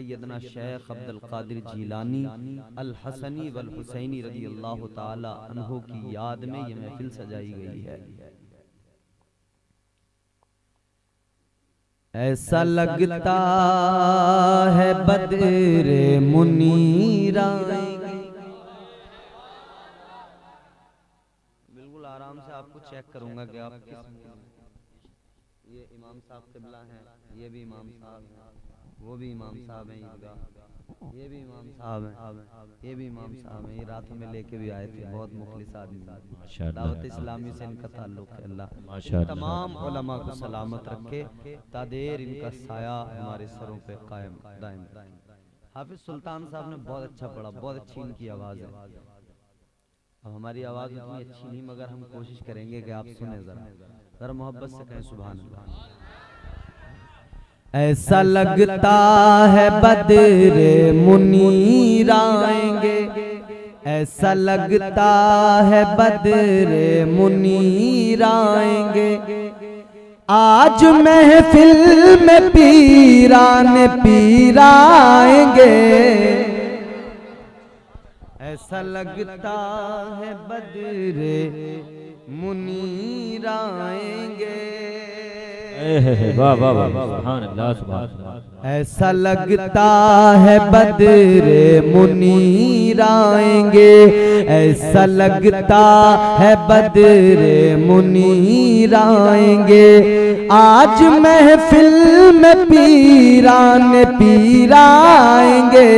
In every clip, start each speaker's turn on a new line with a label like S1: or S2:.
S1: सैयदना शेख अब्दुल कादिर जीलानी अल हसनी वल हुसैनी रज़ी अल्लाह ताला अन्हु की याद में ये महफिल सजाई गई है। ऐसा लगता है बद्रे मुनीरा, बिल्कुल आराम से आपको चेक करूंगा कि आप ये इमाम साहब क़िबला हैं, ये भी इमाम साहब हैं, वो भी इमाम साहब हैं, ये भी इमाम साहब हैं, ये भी इमाम साहब हैं। ये रात में लेके भी आए थे, बहुत मुखलिस आदमी, दावत इस्लामी से इनका ताल्लुक है। अल्लाह तमाम उलमा को सलामत रखे, तादेर इनका साया हमारे सरों पे कायम दायम। हाफिज सुल्तान साहब ने बहुत अच्छा पढ़ा, बहुत अच्छी इनकी आवाज़ है। अब हमारी आवाज़ उतनी अच्छी नहीं, मगर हम कोशिश करेंगे कि आप सुने जरा मोहब्बत से कहें सुभान अल्लाह। ऐसा लगता है बद्रे मुनीर आएंगे, ऐसा लगता है बद्रे मुनीर आएंगे, आज महफिल में पीरान पीर आएंगे। ऐसा लगता है बद्रे मुनीर आएंगे,
S2: वाह वाह वाह सुभान अल्लाह सुभान अल्लाह।
S1: ऐसा लगता है बद्रे मुनीर आएंगे, ऐसा लगता है बद्रे मुनीर आएंगे, आज महफिल में पीरान पीर आएंगे।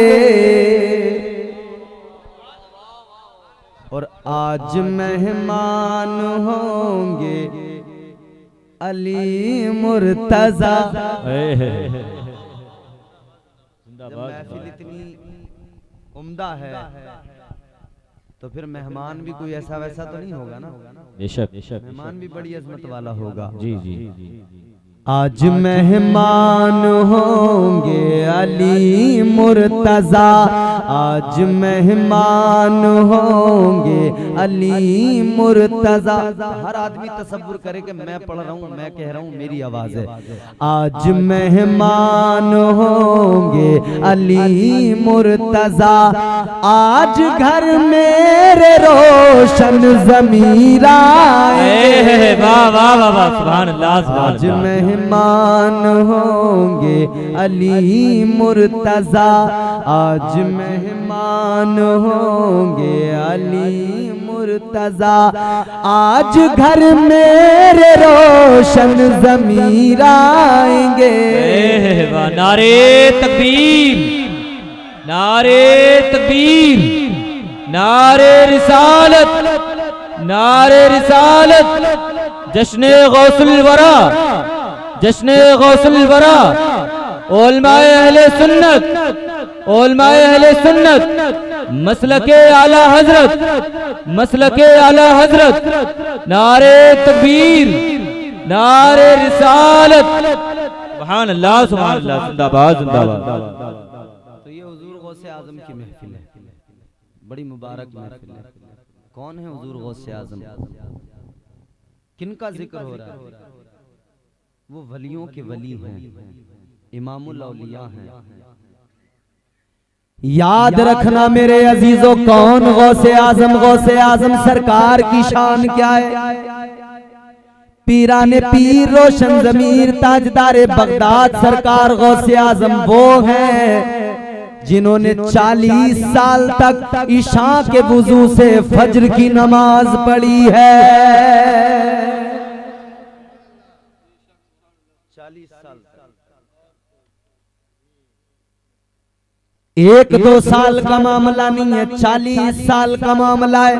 S1: और आज मेहमान होंगे अली मुर्तजा। जब महफिल इतनी उम्दा है तो फिर मेहमान भी कोई ऐसा वैसा तो नहीं होगा ना,
S2: बेशक बेशक
S1: मेहमान भी बड़ी अजमत वाला होगा।
S2: जी जी।
S1: आज मेहमान होंगे अली मुर्तजा, आज मेहमान होंगे अली मुर्तजा। हर आदमी तसव्वुर करे कि मैं पढ़ रहा हूँ, मैं कह रहा हूँ, मेरी आवाज है। आज मेहमान होंगे अली मुर्तजा, आज घर मेरे रोशन ज़मीर आए।
S2: वाह वाह वाह सुभान अल्लाह सुभान अल्लाह।
S1: मेहमान होंगे अली मुर्तजा, आज मेहमान होंगे अली मुर्तजा, आज घर मेरे रोशन ज़मीर आएंगे।
S2: नारे तकबीर, नारे तकबीर, नारे रिसालत, नारे रिसालत, जश्ने गौसुल वरा, जश्ने गौसुल वरा, उलमाए अहले सुन्नत, उलमाए अहले सुन्नत, मसलके आला हजरत, मसलके आला हजरत, नारे तकबीर, नारे रिसालत, सुभान अल्लाह सुभान अल्लाह, जिंदाबाद जिंदाबाद।
S1: तो ये हुजूर गौसे आजम की महफिल है, बड़ी मुबारक महफिल है। कौन है हुजूर गौसे आजम? किनका जिक्र हो रहा है? वो वलियों के वली हैं, इमामुल औलिया हैं। याद रखना मेरे अजीजों, कौन गौसे आजम? गौसे आजम सरकार की शान क्या है? पीराने पीर रोशन ज़मीर ताजदारे बगदाद सरकार गौसे आजम वो हैं जिन्होंने 40 साल तक ईशा के वुजू से फज्र की नमाज पढ़ी है। 40 साल, 1-2 साल का मामला नहीं है, 40 साल का मामला है।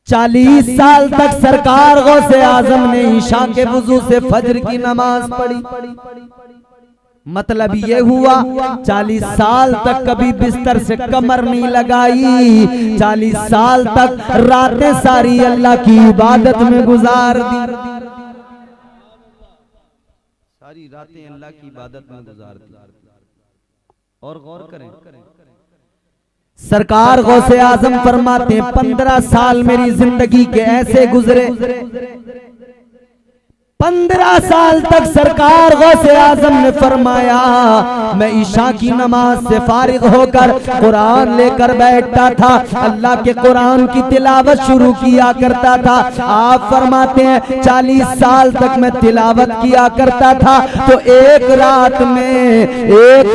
S1: 40 साल तक सरकार गौसे आजम ने ईशा के वुजू से फज्र की नमाज पढ़ी। मतलब ये हुआ 40 साल तक कभी बिस्तर से कमर नहीं लगाई, 40 साल तक रातें सारी अल्लाह की इबादत में गुजार दी, सारी रातें अल्लाह की इबादत में गुजार दी। और गौर करें, सरकार गौसे आजम फरमाते हैं 15 साल मेरी जिंदगी के ऐसे गुजरे
S3: 15 साल तक सरकार गौसे आजम ने फरमाया मैं ईशा की नमाज से फारिग होकर कुरान लेकर बैठता था, अल्लाह के कुरान की तिलावत शुरू किया करता था। आप फरमाते हैं 40 साल तक मैं तिलावत किया करता था, तो एक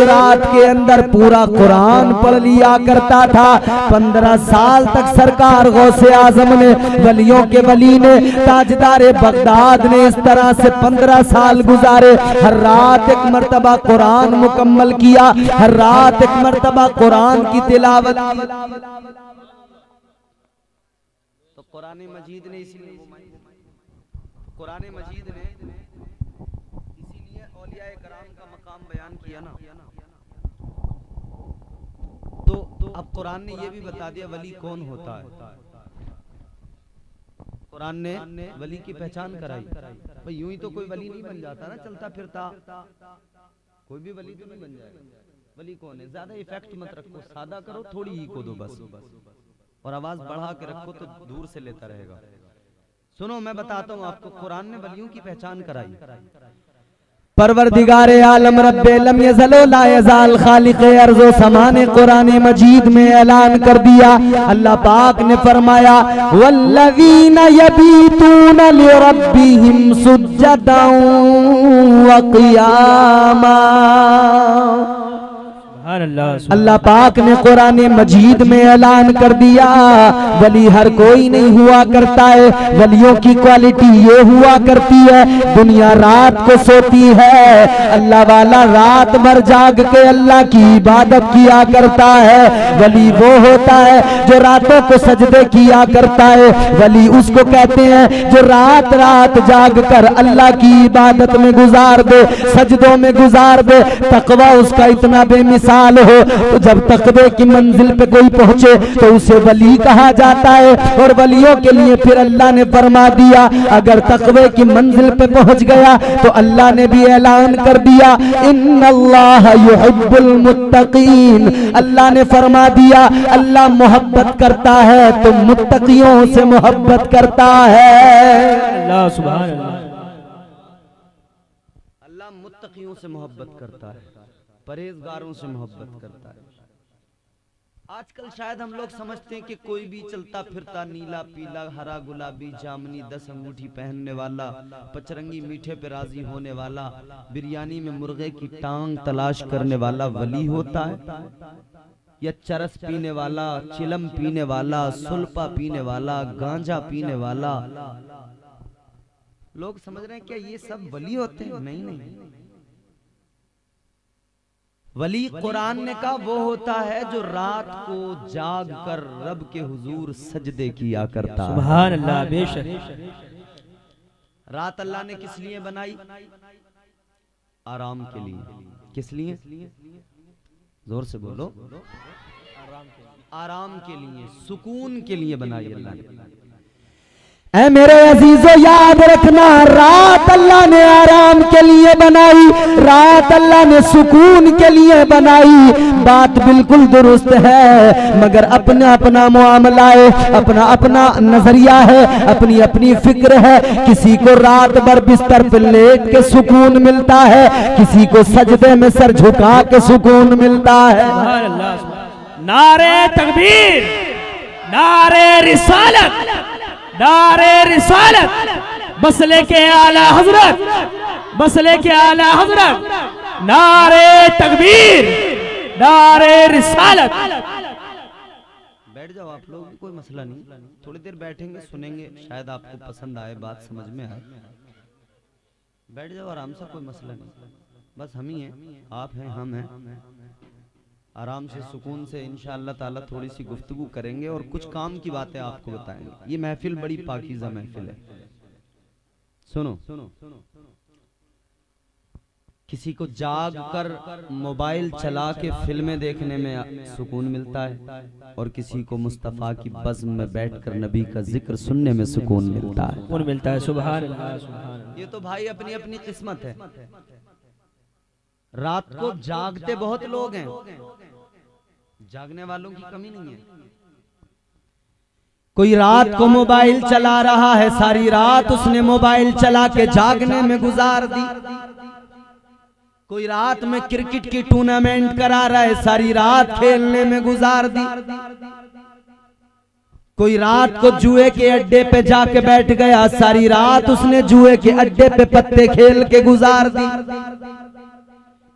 S3: रात के अंदर पूरा कुरान पढ़ लिया करता था। 15 साल तक सरकार गौसे आजम ने, वलियों के वली ने, ताजदारे बगदाद ने इस तरह से 15 साल गुजारे। हर रात एक मर्तबा कुरान मुकम्मल किया, हर रात एक मर्तबा कुरान की तिलावत।
S1: तो कुरान मजीद ने इसीलिए कुरान मजीद ने इसीलिए औलिया कराम का मकाम बयान किया ना। तो अब कुरान ने ये भी बता दिया वली कौन होता है। कुरान ने वली की पहचान कराई। भाई यूं ही तो कोई वली नहीं बन जाता ना चलता फिरता, कोई भी वली तो नहीं बन जाएगा। वली कौन है? ज्यादा इफेक्ट मत रखो, सादा करो, थोड़ी ही को दो बस, और आवाज बढ़ा के रखो तो दूर से लेता रहेगा। सुनो मैं बताता हूँ आपको, कुरान ने वलियों की पहचान कराई।
S3: परवरदिगारे आलम रब्बे लम यज़लो ला यज़ाल खालिक़े अर्ज़ो समा ने कुरान मजीद में ऐलान कर दिया। अल्लाह पाक ने फरमाया वल्लज़ीना यबीतूना लिरब्बिहिम सुज्जदन व क़ियामा। अल्लाह पाक ने कुरान मजीद में ऐलान कर दिया वली हर कोई नहीं हुआ करता है। वलियों की क्वालिटी ये हुआ करती है, दुनिया रात को सोती है, अल्लाह वाला रात भर जाग के अल्लाह की इबादत किया करता है। वली वो होता है जो रातों को सजदे किया करता है। वली उसको कहते हैं जो रात रात जाग कर अल्लाह की इबादत में गुजार दे, सजदों में गुजार दे। तकवा उसका इतना बेमिसाल हो, तो जब तकवे की मंजिल पे कोई पहुंचे तो उसे वली कहा जाता है। और वलियों के लिए फिर अल्लाह ने फरमा दिया अगर तकवे की मंजिल पे पहुंच गया तो अल्लाह ने भी ऐलान कर दिया इन्नल्लाह युहिब्बुल मुत्तकीन। अल्लाह ने फरमा दिया अल्लाह मोहब्बत करता है तो मुत्तकियों से मोहब्बत करता है।
S2: अल्लाह सुभान अल्लाह।
S1: अल्लाह मुत्तकियों से मोहब्बत करता है, परहेजगारों से मोहब्बत करता है। आजकल शायद हम लोग समझते हैं कि कोई भी चलता फिरता नीला पीला हरा गुलाबी जामनी 10 अंगूठी पहनने वाला, पचरंगी मीठे पे राजी होने वाला, बिरयानी में मुर्गे की टांग तलाश करने वाला वली होता है, या चरस पीने वाला, चिलम पीने वाला, सुल्पा पीने वाला, गांजा पीने वाला। लोग समझ रहे हैं क्या ये सब वली होते हैं? नहीं नहीं, वली कुरान ने कहा वो होता है जो रात को जाग कर रब के हुजूर सजदे किया करता है।
S2: सुभान अल्लाह। बेशक
S1: रात अल्लाह ने किस लिए बनाई? आराम के लिए। किस लिए? जोर से बोलो। आराम के लिए, सुकून के लिए बनाई अल्लाह ने।
S3: ऐ मेरे अजीजों याद रखना रात अल्लाह ने आराम के लिए बनाई, रात अल्लाह ने सुकून के लिए बनाई। बात बिल्कुल दुरुस्त है, मगर अपना अपना मामला है, अपना अपना नजरिया है, अपनी अपनी फिक्र है। किसी को रात भर बिस्तर पर लेट के सुकून मिलता है, किसी को सजदे में सर झुका के सुकून मिलता है।
S2: नारे तकबीर, नारे रिसालत, नारे रिसालत, मसले के आला हजरत, मसले के आला हजरत, नारे तकबीर, नारे रिसालत।
S1: बैठ जाओ आप लोग, कोई मसला नहीं, थोड़ी देर बैठेंगे सुनेंगे, शायद आपको पसंद आए, बात समझ में आए। बैठ जाओ आराम से, कोई मसला नहीं। बस हम ही हैं, आप हैं, हम हैं। आराम से सुकून से इंशाअल्लाह ताला थोड़ी सी गुफ्तगू करेंगे और कुछ काम की बातें आपको बताएंगे। ये महफिल बड़ी पाकीज़ा महफिल है। सुनो, किसी को जाग कर मोबाइल चला के फिल्में देखने में सुकून मिलता है, और किसी को मुस्तफ़ा की बज़्म में बैठकर नबी का जिक्र सुनने में सुकून मिलता है।
S2: सुकून मिलता है। सुभान अल्लाह, सुभान अल्लाह।
S1: ये तो भाई अपनी अपनी किस्मत है। रात को जागते बहुत लोग हैं, जागने वालों की कमी नहीं है,
S3: कोई रात को मोबाइल चला रहा है, सारी रात उसने मोबाइल चला के जागने में गुजार दी। कोई रात में क्रिकेट की टूर्नामेंट करा रहा है, सारी रात खेलने में गुजार दी। कोई रात को जुए के अड्डे पे जाके बैठ गया, सारी रात उसने जुए के अड्डे पे पत्ते खेल के गुजार दी।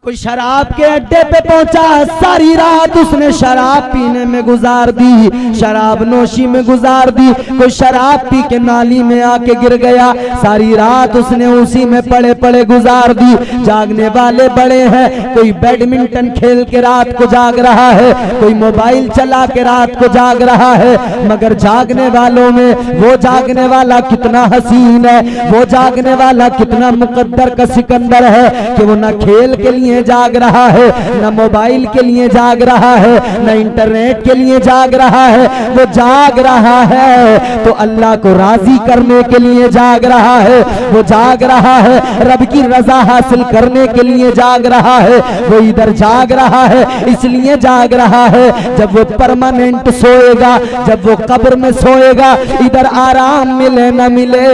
S3: कोई शराब के अड्डे पे पहुंचा, सारी रात उसने शराब पीने में गुजार दी, शराब नोशी में गुजार दी। कोई शराब पी के नाली में आके गिर गया, सारी रात उसने उसी में पड़े पड़े गुजार दी। जागने वाले बड़े हैं, कोई बैडमिंटन खेल के रात को जाग रहा है, कोई मोबाइल चला के रात को जाग रहा है। मगर जागने वालों में वो जागने वाला कितना हसीन है, वो जागने वाला कितना मुकद्दर का सिकंदर है कि वो ना खेल के लिए जाग रहा है, न मोबाइल के लिए जाग रहा है, न इंटरनेट के लिए जाग रहा है। वो जाग रहा है तो अल्लाह को राजी करने के लिए जाग रहा है, वो जाग रहा है रब की रजा हासिल करने के लिए जाग रहा है। वो इधर जाग रहा है इसलिए जाग रहा है, जब वो परमानेंट सोएगा, जब वो कब्र में सोएगा, इधर आराम मिले न मिले,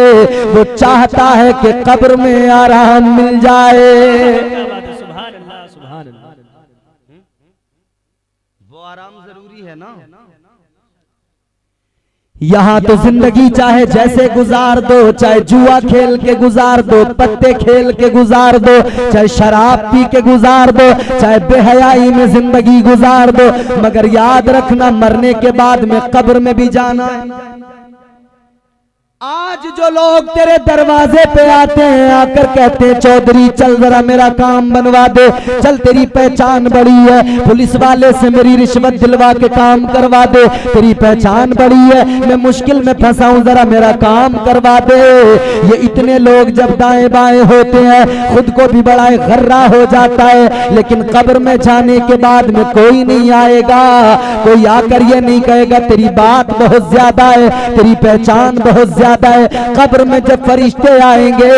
S3: वो चाहता है कि कब्र में आराम मिल जाए।
S1: वो आराम जरूरी है ना।
S3: यहाँ तो जिंदगी चाहे जैसे गुजार दो, चाहे जुआ खेल के गुजार दो, पत्ते खेल के गुजार दो, चाहे शराब पी के गुजार दो, चाहे बेहयाई में जिंदगी गुजार दो, मगर याद रखना मरने के बाद में कब्र में भी जाना है। आज जो लोग तेरे दरवाजे पे आते हैं, आकर कहते हैं चौधरी चल जरा मेरा काम बनवा दे, चल तेरी पहचान बड़ी है, पुलिस वाले से मेरी रिश्वत दिलवा के काम करवा दे, तेरी पहचान बड़ी है, मैं मुश्किल में फंसा हूं, जरा मेरा काम करवा दे। ये इतने लोग जब दाएं बाएं होते हैं, खुद को भी बड़ा गर्रा हो जाता है, लेकिन कब्र में जाने के बाद में कोई नहीं आएगा, कोई आकर ये नहीं कहेगा तेरी बात बहुत ज्यादा है, तेरी पहचान बहुत ज्यादा है। कब्र में जब फरिश्ते आएंगे,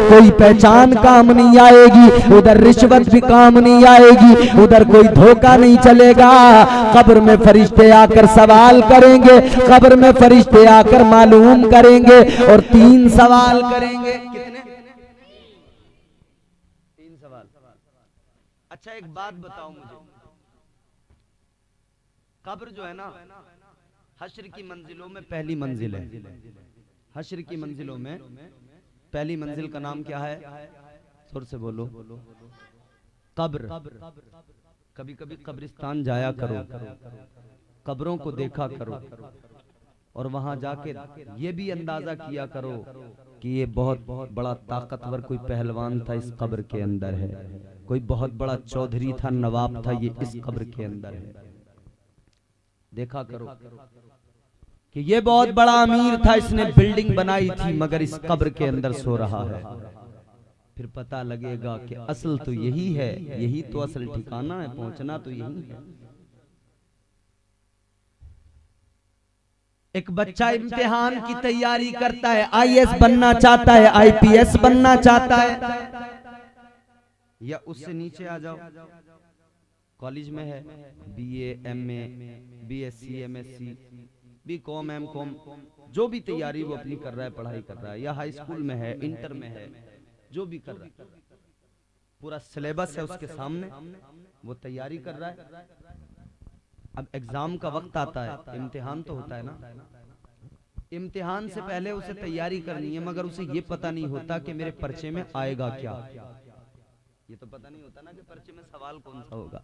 S3: कोई पहचान काम नहीं आएगी, उधर रिश्वत भी काम नहीं आएगी, उधर कोई धोखा नहीं चलेगा। कब्र में फरिश्ते आकर सवाल करेंगे, कब्र में फरिश्ते आकर मालूम करेंगे और 3 सवाल करेंगे। कितने?
S1: 3 सवाल। अच्छा एक बात बताओ मुझे, कब्र जो है ना, हश्र की मंजिलों में पहली मंजिल है। हश्र की मंजिलों में पहली मंजिल का नाम क्या है? सुर से बोलो। कब्र। कभी कभी कब्रिस्तान जाया करो, कब्रों को देखा करो और वहां जाके ये भी अंदाजा किया करो कि ये बहुत बड़ा ताकतवर कोई पहलवान था इस कब्र के अंदर है, कोई बहुत बड़ा चौधरी था, नवाब था, ये इस कब्र के अंदर है। देखा करो कि ये बहुत बड़ा अमीर था, इसने बिल्डिंग बनाई थी, मगर इस कब्र के अंदर सो रहा है। फिर पता लगेगा कि असल तो यही है, यही तो असल ठिकाना है, पहुंचना तो यही है।
S3: एक बच्चा इम्तिहान की तैयारी करता है, आईएएस बनना चाहता है, आईपीएस बनना चाहता है,
S1: या उससे नीचे आ जाओ, कॉलेज में है, BA, MA, BSc, MSc, BCom, MCom, जो भी तैयारी वो अपनी कर रहा है, पढ़ाई कर रहा है, या हाई स्कूल में है, इंटर में है, जो भी कर रहा है, पूरा सिलेबस है उसके सामने, वो तैयारी कर रहा है। अब एग्जाम का वक्त आता है, इम्तिहान तो होता है ना, इम्तिहान से पहले उसे तैयारी करनी है, मगर उसे ये पता नहीं होता कि मेरे पर्चे में आएगा क्या। ये तो पता नहीं होता ना कि पर्चे में सवाल कौन सा होगा।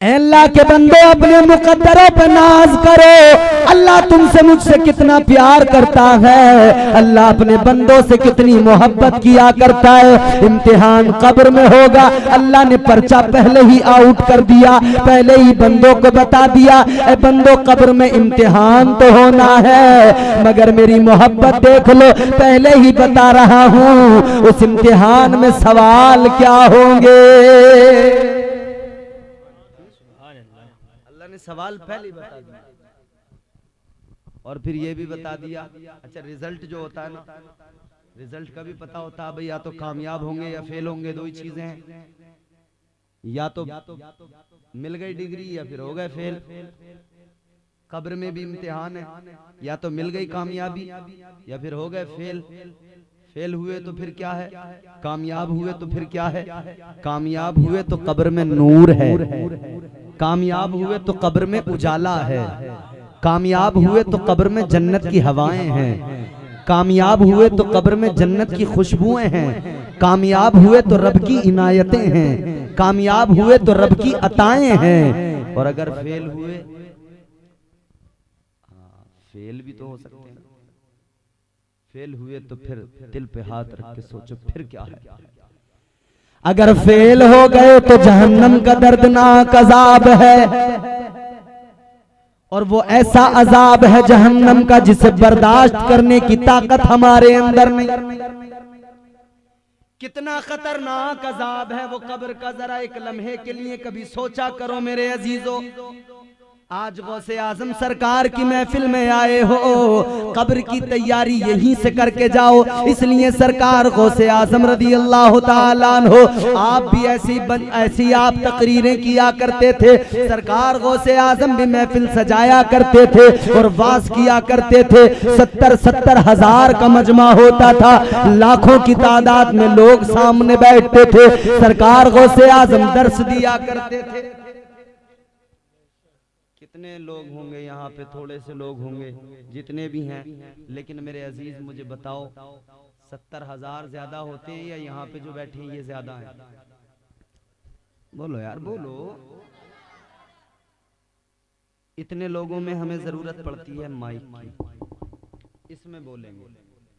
S3: अल्लाह के बंदे अपने मुकद्दरों पर नाज करो। अल्लाह तुमसे मुझसे कितना प्यार करता है, अल्लाह अपने बंदों से कितनी मोहब्बत किया करता है। इम्तिहान कब्र में होगा, अल्लाह ने पर्चा पहले ही आउट कर दिया, पहले ही बंदों को बता दिया, ए बंदों कब्र में इम्तिहान तो होना है, मगर मेरी मोहब्बत देख लो, पहले ही बता रहा हूँ उस इम्तिहान में सवाल क्या होंगे।
S1: सवाल पहले बता दिया और फिर ये भी बता दिया। अच्छा रिजल्ट जो होता है ना, रिजल्ट का भी पता होता है भाई, या तो कामयाब होंगे या फेल होंगे, 2 ही चीजें हैं, या तो मिल गई डिग्री या फिर हो गए फेल। कब्र में भी इम्तिहान है, या तो मिल गई कामयाबी या फिर हो गए फेल। फेल हुए तो फिर क्या है, कामयाब हुए तो फिर क्या है, कामयाब हुए तो कब्र में नूर है, कामयाब हुए तो कब्र में उजाला है, कामयाब हुए तो कब्र में जन्नत की हवाएं हैं, कामयाब हुए तो कब्र में जन्नत की खुशबुएं हैं, कामयाब हुए तो रब की इनायतें हैं, कामयाब हुए तो रब की अताएं हैं। और अगर फेल हुए, फेल भी तो हो सकते हैं, फेल हुए तो फिर दिल पे हाथ रख के सोचो फिर क्या है।
S3: अगर फेल हो गए तो जहन्नम का दर्दनाक अजाब है, और वो ऐसा अजाब है जहन्नम का जिसे बर्दाश्त करने की ताकत हमारे अंदर नहीं।
S1: कितना खतरनाक अजाब है वो कब्र का, जरा एक लम्हे के लिए कभी सोचा करो मेरे अजीजों। आज गौसे आजम सरकार की महफिल में आए हो, कब्र की तैयारी यहीं से करके जाओ। इसलिए सरकार गौसे आजम रदी अल्लाह ताला अन्हो, आप भी ऐसी आप तकरीरें किया करते थे। सरकार गौसे आजम भी महफिल सजाया करते थे और वाज किया करते थे। 70-70 हजार का मजमा होता था, लाखों की तादाद में लोग सामने बैठते थे। सरकार गौसे आजम दर्स दिया करते थे। कितने लोग होंगे यहाँ पे, थोड़े से लोग होंगे, जितने भी हैं, लेकिन मेरे अजीज मुझे बताओ 70 हजार ज्यादा होते हैं या यहाँ पे जो बैठे हैं ये ज्यादा हैं? बोलो यार बोलो। इतने लोगों में हमें जरूरत पड़ती है माइक की, इसमें बोलेंगे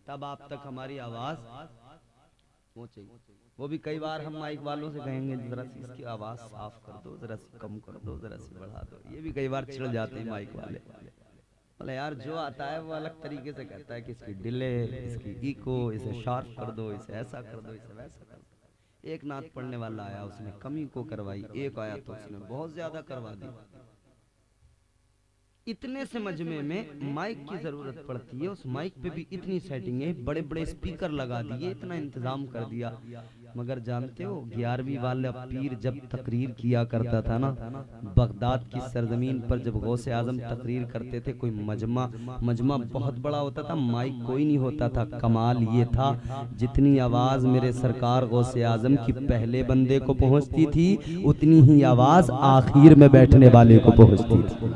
S1: तब आप तक हमारी आवाज पहुंचेगी। वो भी कई बार हम माइक वालों से कहेंगे जरा सी इसकी आवाज साफ कर दो, जरा सी कम कर दो, जरा सी बढ़ा दो। ये भी कई बार चिढ़ जाते हैं माइक वाले। बोले यार जो आता है वो अलग तरीके से कहता है कि इसकी डिले, इसकी इको, इसे शार्प कर दो, इसे ऐसा कर दो, इसे वैसा कर दो। एक नात पढ़ने वाला आया, उसने कम इको करवाई, एक आया तो उसने बहुत ज्यादा करवा दी। इतने से मजमे में माइक की जरूरत पड़ती है। उस माइक पे भी इतनी सेटिंग है, बड़े बड़े स्पीकर लगा दिए, इतना इंतजाम कर दिया। मगर जानते हो 11वीं वाला पीर जब तकरीर किया करता था ना, बगदाद की सरजमीन पर जब गौसे आजम तकरीर करते थे, कोई मजमा बहुत बड़ा होता था, माइक कोई नहीं होता था। कमाल ये था जितनी आवाज मेरे सरकार गौसे आजम की पहले बंदे को पहुंचती थी, उतनी ही आवाज आखिर में बैठने वाले को पहुंचती थी।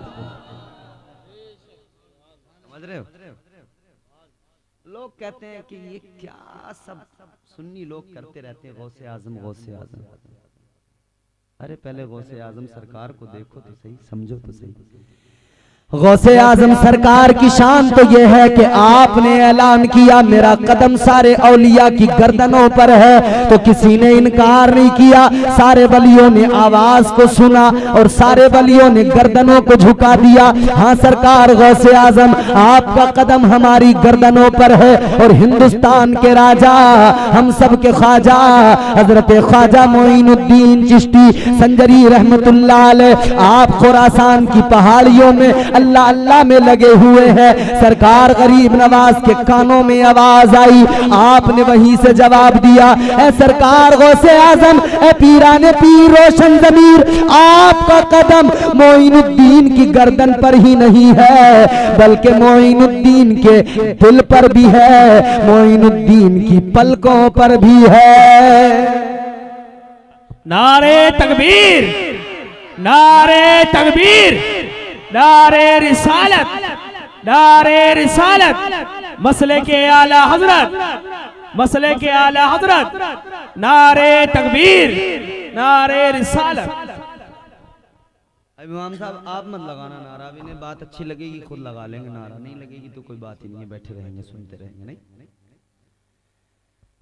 S1: लोग कहते हैं कि ये क्या सब सुन्नी लोग करते रहते हैं, गौसे आजम गौसे आजम। अरे पहले गौसे आजम सरकार को देखो तो सही, समझो तो सही। गौसे आजम सरकार की शान तो यह है कि आपने ऐलान किया मेरा कदम सारे औलिया की गर्दनों पर है, तो किसी ने इनकार नहीं किया। सारे वलियों ने आवाज को सुना और सारे वलियों ने गर्दनों को झुका दिया। हाँ सरकार गौसे आजम आपका कदम हमारी गर्दनों पर है। और हिंदुस्तान के राजा, हम सब के ख्वाजा हजरत ख्वाजा मोइनुद्दीन चिश्ती संजरी रहमतुल्लाह अलैह, आप खुरासान की पहाड़ियों में अल्लाह अल्लाह में लगे हुए हैं। सरकार गरीब नवाज के कानों में आवाज आई, आपने वहीं से जवाब दिया, ए सरकार गौसे आजम, ए पीराने पीर रोशन ज़मीर, आपका कदम मोइनुद्दीन की गर्दन पर ही नहीं है बल्कि मोइनुद्दीन के दिल पर भी है, मोइनुद्दीन की पलकों पर भी है।
S2: नारे तकबीर, नारे तकबीर, नारे रिसालत, नारे रिसालत, मसले के आला हजरत, मसले के आला हजरत, नारे तकबीर, नारे रिसालत।
S1: इमाम साहब आप मत लगाना नारा, इन्हें बात अच्छी लगेगी खुद लगा लेंगे, नारा नहीं लगेगी तो कोई बात ही नहीं है, बैठे रहेंगे सुनते रहेंगे। नहीं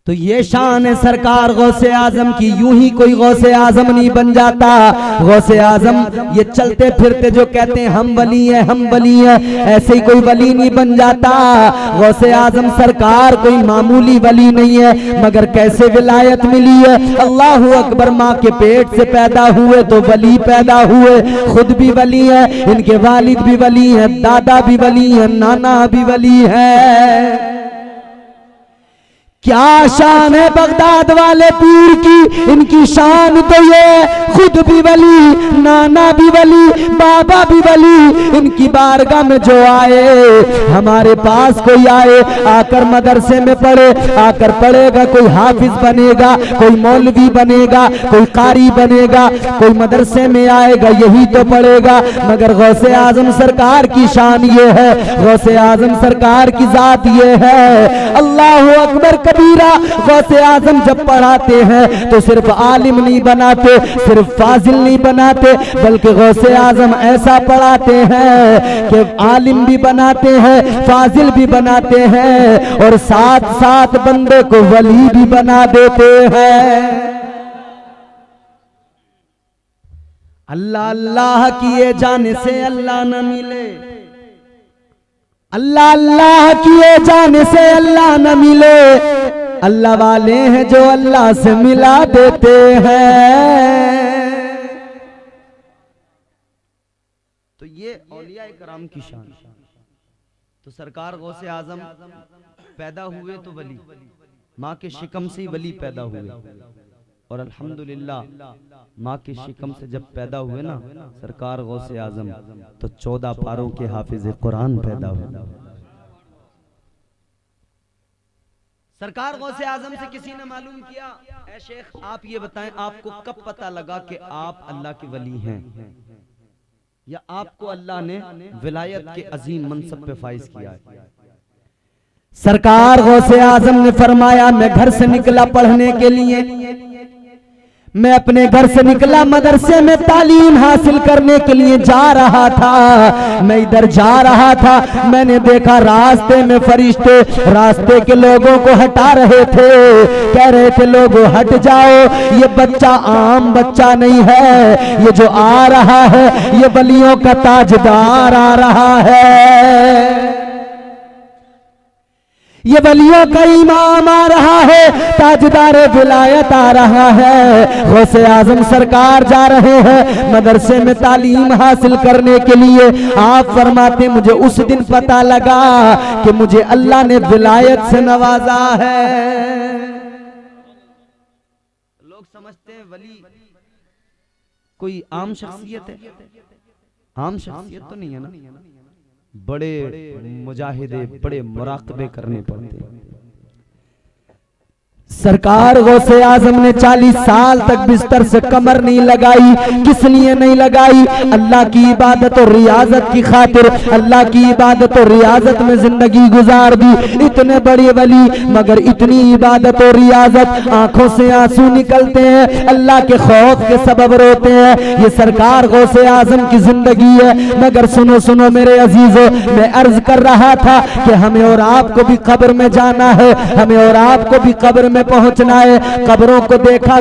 S1: तो ये शान है सरकार गौसे आजम की। यूं ही कोई गौसे आजम नहीं बन जाता। गौसे आजम ये चलते फिरते जो कहते हैं हम वली हैं, हम वली हैं, ऐसे ही कोई वली नहीं बन जाता। गौसे आजम सरकार कोई मामूली वली नहीं है, मगर कैसे विलायत मिली है। अल्लाहू अकबर, माँ के पेट से पैदा हुए तो वली पैदा हुए, खुद भी वली है, इनके वालिद भी वली है, दादा भी वली है, नाना भी वली है। क्या शान है बगदाद वाले पीर की, इनकी शान तो ये खुद
S3: खुद भी वली, नाना भी वली, बाबा भी वली। इनकी बारगाह में जो आए, हमारे पास कोई आए, आकर मदरसे में पढ़े, आकर पढ़ेगा, कोई हाफिज बनेगा, कोई मौलवी बनेगा, कोई कारी बनेगा, कोई मदरसे में आएगा यही तो पढ़ेगा। मगर गौसे आजम सरकार की शान ये है, गौसे आजम सरकार की जात ये है, अल्लाह अकबर कबीरा। गौसे आजम जब पढ़ाते हैं तो सिर्फ आलिम नहीं बनाते, सिर्फ फाजिल नहीं बनाते, बल्कि गौसे आजम ऐसा पढ़ाते हैं कि आलिम भी बनाते हैं, फाजिल भी बनाते हैं, और साथ साथ बंदे को वली भी बना देते हैं। अल्लाह अल्लाह किए जाने से अल्लाह न मिले, अल्लाह अल्लाह किए जाने से अल्लाह न मिले, अल्लाह वाले हैं जो अल्लाह से मिला देते हैं। तो ये औलिया कराम की शान। तो सरकार गौसे आजम पैदा हुए तो वली, माँ के शिकम से ही वली पैदा हुए, और अल्हम्दुलिल्लाह माँ के शिकम से जब पैदा हुए ना सरकार गौसे आजम, तो 14 पारों के हाफिज कुरान पैदा हुए। सरकार गौसे आजम से किसी ने मालूम किया, ऐ शेख आप ये बताएं आपको कब पता लगा कि आप अल्लाह के वली हैं, या आपको अल्लाह ने विलायत के अजीम मनसब पे फाइज किया है? सरकार गौसे आजम ने फरमाया, मैं घर से निकला पढ़ने के लिए, मैं अपने घर से निकला मदरसे में तालीम हासिल करने के लिए जा रहा था। मैं इधर जा रहा था, मैंने देखा रास्ते में फरिश्ते रास्ते के लोगों को हटा रहे थे, कह रहे थे लोगों हट जाओ, ये बच्चा आम बच्चा नहीं है, ये जो आ रहा है ये वलियों का ताजदार आ रहा है, ये वलियों का इमाम आ रहा है, ताजदार विलायत आ रहा है। गौसे आजम सरकार जा रहे हैं मदरसे में तालीम हासिल करने के लिए। आप फरमाते मुझे उस दिन पता लगा कि मुझे अल्लाह ने विलायत से नवाजा है। लोग समझते हैं वली कोई आम शख्सियत है, आम शख्सियत तो नहीं है ना, बड़े मुजाहिदे बड़े मुराकबे करने पड़ते हैं। सरकार गौसे आजम ने 40 साल तक बिस्तर से कमर नहीं लगाई, किस लिए नहीं लगाई? अल्लाह की इबादत और रियाजत की खातिर, अल्लाह की इबादत और रियाजत में जिंदगी गुजार दी। इतने बड़े वली मगर इतनी इबादत और रियाजत, आंखों से आंसू निकलते हैं, अल्लाह के खौफ के सबब रोते हैं। ये सरकार गौसे आजम की जिंदगी है। मगर सुनो सुनो मेरे अजीजों, मैं अर्ज कर रहा था कि हमें और आपको भी कब्र में जाना है, हमें और आपको भी कब्र में पहुंचना है। कब्रों को देखा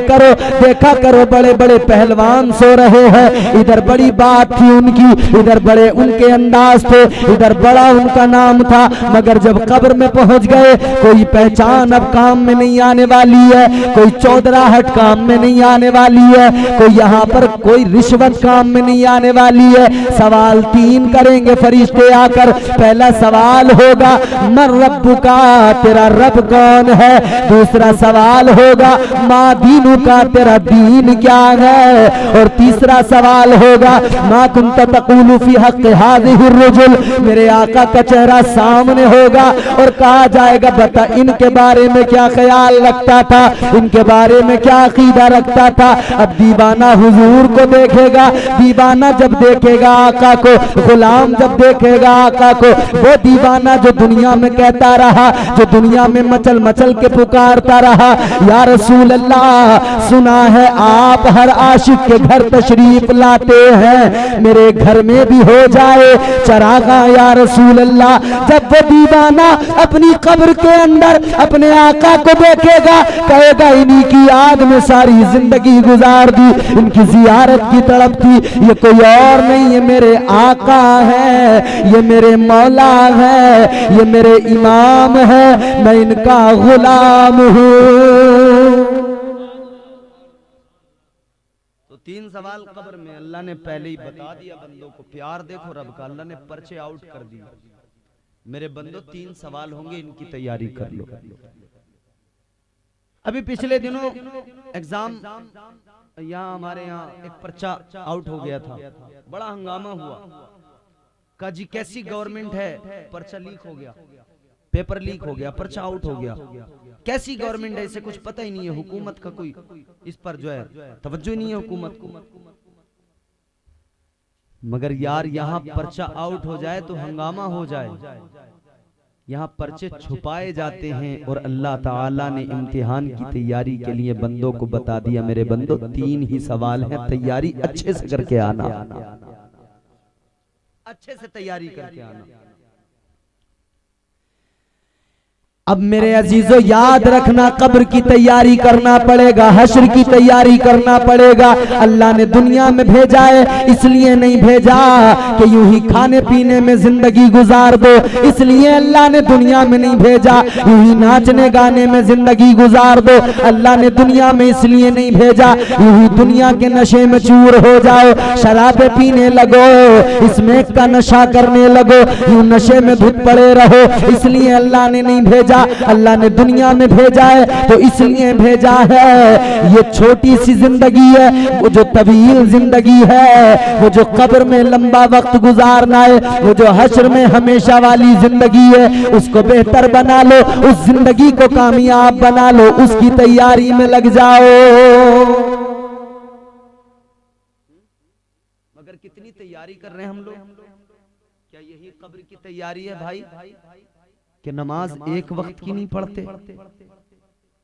S3: करो, बड़े बड़े पहलवान सो रहे हैं, इधर बड़ी बात थी उनकी, इधर बड़े उनके अंदाज थे, इधर बड़ा उनका नाम था, मगर जब कब्र में पहुंच गए कोई पहचान अब काम में नहीं आने वाली है, कोई चौधराहट काम में नहीं आने वाली है, कोई यहाँ पर कोई रिश्वत काम में नहीं आने वाली है। सवाल 3 करेंगे फरिश्ते आकर। पहला सवाल होगा मन रब्बुका, तेरा रब कौन है? दूसरा सवाल होगा माँ दीनु का, तेरा दीन क्या है? और तीसरा सवाल होगा मा कुंत तक़ूलु फी हक़्क़ि हाज़िहि रजुल, मेरे आका का चेहरा सामने होगा और कहा जाएगा बता इनके बारे में क्या ख्याल रखता था, इनके बारे में क्या अकीदा रखता था। अब दीवाना हुजूर को देखेगा, दीवाना जब देखेगा आका को, गुलाम जब देखेगा आका को, वो दीवाना जो दुनिया में कहता रहा, जो दुनिया में मचल मचल के पुकारता रहा या रसूल अल्लाह, सुना है आप हर आशिक के घर तशरीफ लाते हैं, मेरे घर में भी हो जाए चरागा या रसूल अल्लाह। जब वो दीवाना अपनी कब्र के अंदर अपने आका को देखेगा, कहेगा इन्हीं की याद में सारी जिंदगी गुजार दी, इनकी जियारत की तड़प थी, ये कोई और नहीं, ये मेरे आका है, ये मेरे मौला है, ये मेरे इमाम है, मैं इनका गुलाम हूँ। तो 3 सवाल कब्र में अल्लाह ने पहले ही बता दिया बंदों को। प्यार देखो रब का, अल्लाह ने पर्चे आउट कर दिया, मेरे बंदों 3 सवाल होंगे, इनकी तैयारी कर लो। अभी पिछले दिनों एग्जाम
S1: यहाँ हमारे यहाँ एक पर्चा आउट हो गया था, बड़ा हंगामा हुआ। का जी कैसी गवर्नमेंट है, पर्चा लीक हो गया, पेपर लीक हो गया, पर्चा आउट हो गया। कैसी गवर्नमेंट है, इसे कुछ पता ही नहीं है, हुकूमत का कोई इस पर जो है तवज्जो ही नहीं है हुकूमत को। मगर यार यहाँ पर्चा आउट हो जाए तो हंगामा हो जाए, यहाँ पर्चे छुपाए जाते हैं। और अल्लाह ताला ने इम्तिहान की तैयारी के लिए बंदों को बता दिया, मेरे बंदो 3 ही सवाल हैं, तैयारी अच्छे से करके आना, अच्छे से तैयारी करके आना।
S3: अब मेरे अजीजों याद रखना, कब्र की तैयारी करना पड़ेगा, हश्र की तैयारी करना पड़ेगा। अल्लाह ने दुनिया में भेजा है, इसलिए नहीं भेजा कि यूं ही खाने पीने में जिंदगी गुजार दो, इसलिए अल्लाह ने दुनिया में नहीं भेजा यूं ही नाचने गाने में जिंदगी गुजार दो। अल्लाह ने दुनिया में इसलिए नहीं भेजा यूं ही दुनिया के नशे में चूर हो जाओ, शराबे पीने लगो, इसमें का नशा करने लगो, यूं नशे में धुत पड़े रहो, इसलिए अल्लाह ने नहीं भेजा। अल्लाह ने दुनिया में भेजा है तो इसलिए भेजा है, ये छोटी सी जिंदगी है, वो जो तवील जिंदगी है, वो जो कब्र में लंबा वक्त गुजारना है, वो जो हश्र में हमेशा वाली जिंदगी है, उसको बेहतर बना लो, उस जिंदगी को कामयाब बना लो, उसकी तैयारी में लग जाओ।
S1: मगर कितनी तैयारी कर रहे हैं हम लोग, क्या यही कब्र की तैयारी है भाई कि नमाज एक वक्त की नहीं पढ़ते?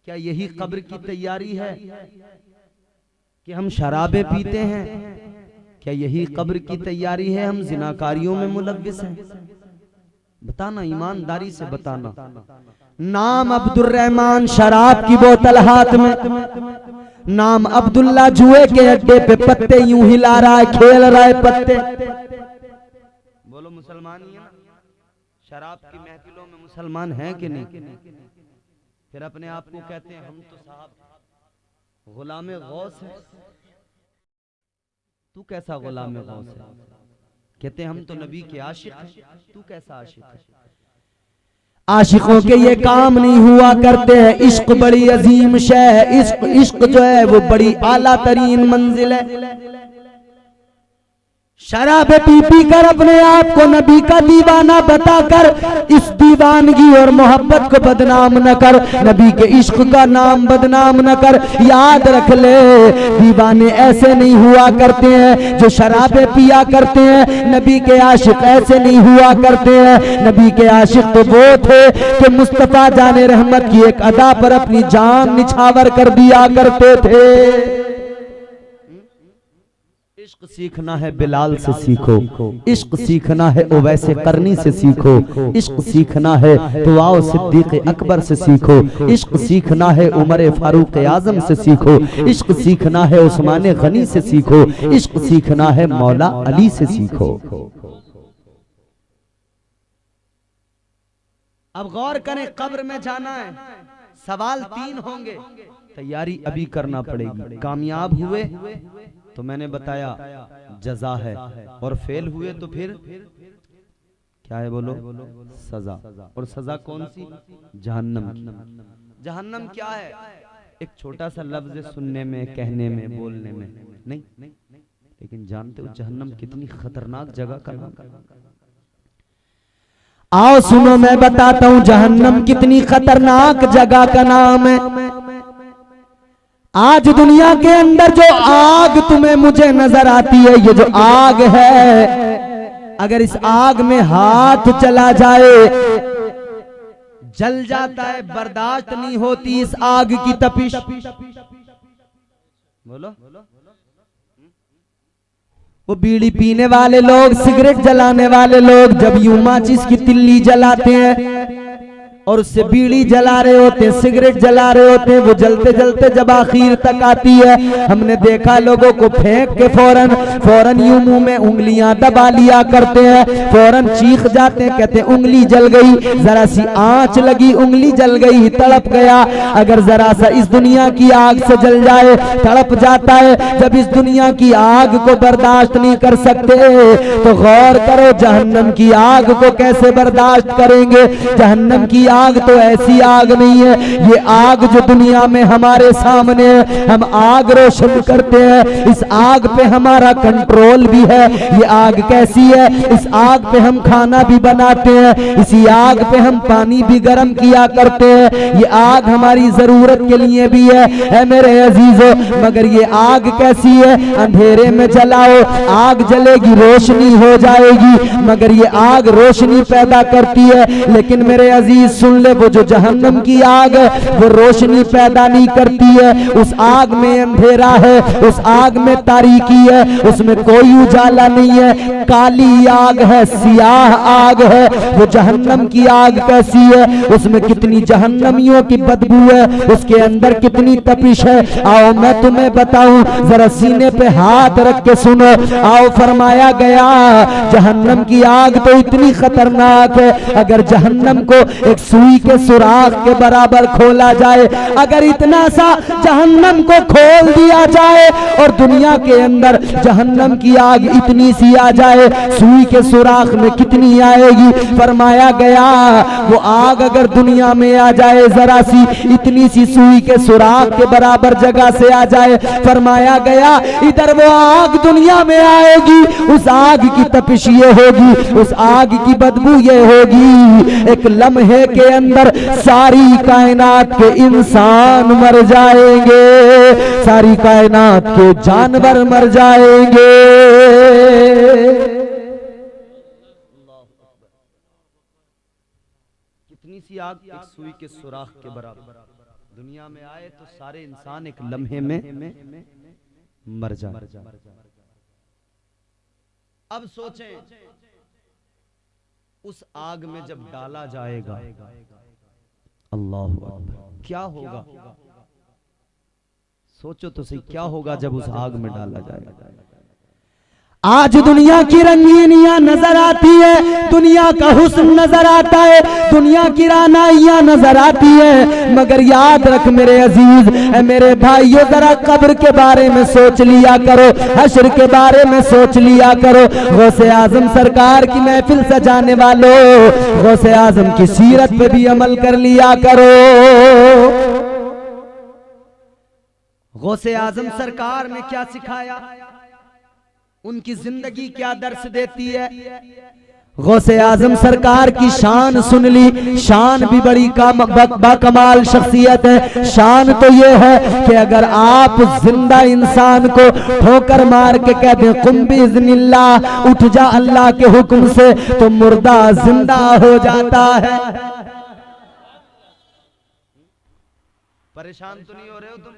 S1: क्या यही कब्र की तैयारी है कि हम शराबे पीते हैं? क्या यही कब्र की तैयारी है हम जिनाकारियों में मुलव्विस हैं? बताना, ईमानदारी से बताना।
S3: नाम अब्दुर्रहमान शराब की बोतल हाथ में, नाम अब्दुल्ला जुए के अड्डे पे पत्ते यूं हिला रहा है, खेल रहा है पत्ते।
S1: बोलो मुसलमान ही है ना? शराब की महफिलों में मुसलमान हैं कि नहीं? फिर अपने आप को कहते हैं हम तो साहब गुलामे गौस है। तू कैसा गुलामे गौस है? कहते हैं हम तो नबी के आशिक हैं। तू कैसा आशिक है?
S3: आशिकों के ये काम नहीं हुआ करते हैं। इश्क बड़ी अजीम शय है, इश्क जो है वो बड़ी आला तरीन मंजिल है। शराब पी पी कर अपने आप को नबी का दीवाना बताकर इस दीवानगी और मोहब्बत को बदनाम न कर, नबी के इश्क का नाम बदनाम न कर। याद रख ले, दीवाने ऐसे नहीं हुआ करते हैं जो शराबे पिया करते हैं, नबी के आशिक ऐसे नहीं हुआ करते हैं। नबी के आशिक तो वो थे कि मुस्तफा जाने रहमत की एक अदा पर अपनी जान निछावर कर दिया करते थे।
S1: इश्क सीखना है बिलाल से सीखो, इश्क सीखना है ओवैसे करनी से सीखो, इश्क सीखना है तो आओ सिद्दीक अकबर से सीखो, इश्क सीखना है उमर फारूक आजम से सीखो, इश्क सीखना है उस्मान गनी से सीखो, इश्क सीखना है मौला अली से सीखो।
S3: अब गौर करें, कब्र में जाना है, सवाल 3 होंगे,
S1: तैयारी अभी करना पड़ेगी। कामयाब हुए तो मैंने बताया जजा है, और फेल हुए तो फिर क्या है बोलो? सजा। और सजा कौन सी? जहन्नम की। जहन्नम क्या है? एक छोटा सा लफ्ज सुनने में, कहने में, बोलने में नहीं, लेकिन जानते हो जहन्नम कितनी खतरनाक जगह का नाम?
S3: आओ सुनो, मैं बताता हूं जहन्नम कितनी खतरनाक जगह का नाम है। आज दुनिया के अंदर जो आग तुम्हें मुझे नजर आती है, ये जो आग है, अगर इस आग में हाथ चला जाए जल जाता है, बर्दाश्त नहीं होती इस आग की तपिश।
S1: बोलो।
S3: वो बीड़ी पीने वाले लोग, सिगरेट जलाने वाले लोग जब यूं माचिस की तिल्ली जलाते हैं और उससे बीड़ी जला रहे होते हैं, सिगरेट जला रहे होते हैं, वो जलते जलते जब आखिर तक आती है, हमने देखा लोगों को फेंक के फौरन यूं मुंह में उंगलियां दबा लिया करते हैं, फौरन चीख जाते हैं, कहते हैं उंगली जल गई, जरा सी आंच लगी, उंगली जल गई, तड़प गया। अगर जरा सा इस दुनिया की आग से जल जाए, तड़प जाता है। जब इस दुनिया की आग को बर्दाश्त नहीं कर सकते तो गौर करो जहन्नम की आग को कैसे बर्दाश्त करेंगे। जहन्नम की आग तो ऐसी आग नहीं है, ये आग जो दुनिया में हमारे सामने है, हम आग रोशन करते हैं, इस आग पे हमारा कंट्रोल भी है। ये आग कैसी है, इस आग पे हम खाना भी बनाते हैं, इसी आग पे हम पानी भी गर्म किया करते हैं, ये आग हमारी जरूरत के लिए भी है मेरे अजीजों। मगर ये आग कैसी है, अंधेरे में जलाओ आग जलेगी, रोशनी हो जाएगी, मगर ये आग रोशनी पैदा करती है। लेकिन मेरे अजीज सुन ले, वो जो जहन्नम की आग है वो रोशनी पैदा नहीं करती है, उस आग में अंधेरा है, उस आग में तारीकी है, उसमें कोई उजाला नहीं है, काली आग है, सियाह आग है। वो जहन्नम की आग कैसी है, उसमें कितनी जहन्नमियों की बदबू है, उसके अंदर कितनी तपिश है। आओ मैं तुम्हें बताऊं, जरा सीने पे हाथ रख के सुनो। आओ फरमाया गया जहन्नम की आग तो इतनी खतरनाक है, अगर जहन्नम को एक सुई के सुराख के बराबर खोला जाए, अगर इतना सा जहन्नम को खोल दिया जाए और दुनिया के अंदर जहन्नम की आग इतनी सी आ जाए, सुई के सुराख में कितनी आएगी। फरमाया गया वो आग अगर दुनिया में आ जाए, जरा सी इतनी सी सुई के सुराख के बराबर जगह से आ जाए, फरमाया गया इधर वो आग दुनिया में आएगी, उस आग की तपिश ये होगी, उस आग की बदबू ये होगी, एक लम्हे के अंदर सारी कायनात के इंसान मर जाएंगे, सारी कायनात के जानवर मर जाएंगे।
S1: कितनी सी आग एक सुई के सुराख के बराबर दुनिया में आए तो सारे इंसान एक लम्हे में मर जाए। अब सोचें उस आग में जब डाला जाएगा, अल्लाह अकबर, क्या होगा? सोचो तो सही, क्या होगा जब उस आग में डाला जाएगा?
S3: आज दुनिया की रंगीनियां नजर आती है, दुनिया का हुस्न नजर आता है, दुनिया की रानाइयां नजर आती है, मगर याद रख मेरे अजीज, मेरे भाइयों, जरा कब्र के बारे में सोच लिया करो, हश्र के बारे में सोच लिया करो। गौसे आजम सरकार की महफिल सजाने वालों, गौसे आजम की सीरत पे भी अमल कर लिया करो।
S1: गौसे आजम सरकार ने क्या सिखाया, उनकी जिंदगी क्या दर्श देती है।
S3: गौसे आजम सरकार की शान सुन ली, शान भी बड़ी बाकमाल शख्सियत है। शान तो ये है कि अगर आप जिंदा इंसान को ठोकर मार के कह दें कुम बिइज़्निल्लाह, उठ जा अल्लाह के हुक्म से, तो मुर्दा जिंदा हो जाता है।
S1: परेशान तो नहीं हो रहे हो तुम?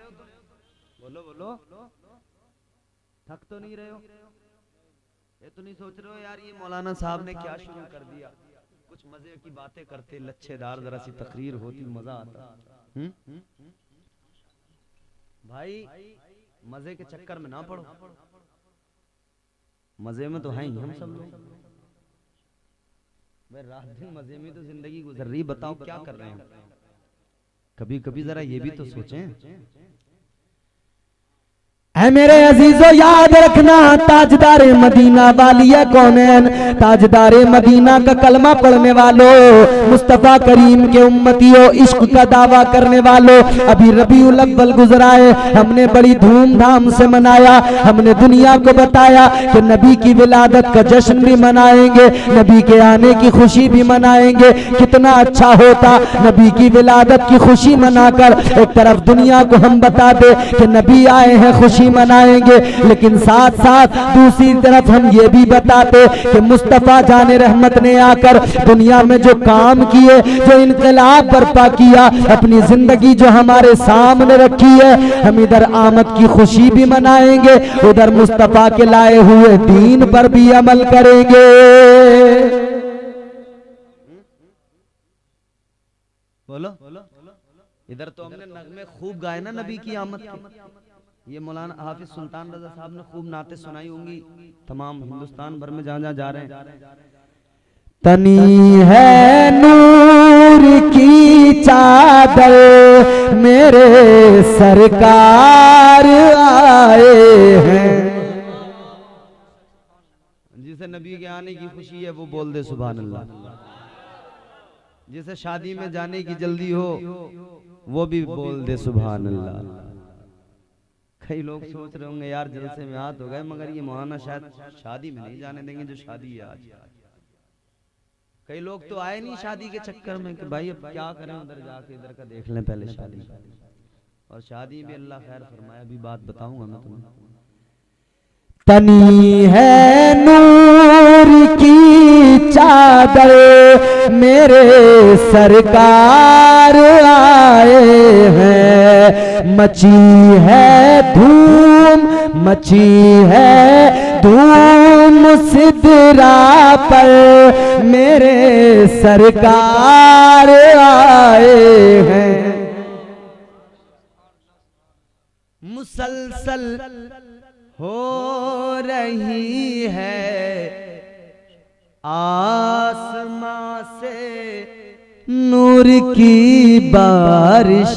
S1: बोलो बोलो, थक तो नहीं रहे हो? ये तो नहीं सोच रहे हो यार ये मौलाना साहब ने क्या शुरू कर दिया, कुछ मजे की बातें करते, लच्छेदार जरा सी तकरीर होती, मजा आता। भाई मजे के चक्कर में ना पड़ो, मजे में तो हैं ही हम सब लोग। भाई रात दिन मजे में तो जिंदगी गुजर रही, बताओ क्या कर रहे हैं? कभी कभी जरा ये भी तो सोचें।
S3: है मेरे अजीजों, याद रखना, ताजदारे मदीना वालिया कौनैन, ताजदारे मदीना का कलमा पढ़ने वालों, मुस्तफा करीम के उम्मतियों, इश्क का दावा करने वालों, अभी रबीउल अव्वल गुजरा है, हमने बड़ी धूमधाम से मनाया, हमने दुनिया को बताया कि नबी की विलादत का जश्न भी मनाएंगे, नबी के आने की खुशी भी मनाएंगे। कितना अच्छा होता नबी की विलादत की खुशी मनाकर एक तरफ दुनिया को हम बता दे कि नबी आए हैं, खुशी मनाएंगे, लेकिन साथ साथ दूसरी तरफ हम ये भी बताते कि मुस्तफा जाने रहमत ने आकर दुनिया में जो काम किए, जो इनकलाब बर्पा किया, अपनी जिंदगी जो हमारे सामने रखी है, हम इधर आमद की खुशी भी मनाएंगे, उधर मुस्तफा के लाए हुए दीन पर भी अमल करेंगे।
S1: बोलो, इधर तो हमने नगमे खूब गाए ना नबी की आमद के। ये मौलाना हाफिज सुल्तान रजा साहब ने खूब नाते सुनाई होंगी तमाम हिंदुस्तान भर में जहाँ जहाँ जा रहे हैं।
S3: तनी है नूर की चादर मेरे सरकार आए हैं,
S1: जिसे नबी के आने की खुशी है वो बोल दे सुभान अल्लाह। जिसे शादी में जाने की जल्दी हो वो भी बोल दे सुभान अल्लाह। कई लोग सोच रहे होंगे यार जलसे में हाथ हो गए, मगर ये मौलाना शायद शादी में नहीं जाने देंगे जो शादी है आज। कई लोग तो आए नहीं शादी के चक्कर में कि भाई अब क्या करें, उधर जाके इधर का देख लें पहले शादी। और शादी भी अल्लाह खैर फरमाए, अभी बात बताऊंगा मैं तुम्हें।
S3: तनी है नूर की चादर मेरे सरकार आए हैं, मची है धूम मची है धूम सिदरा पर मेरे सरकार आए हैं।
S1: मुसलसल हो रही है आसमां से
S3: नूर की बारिश,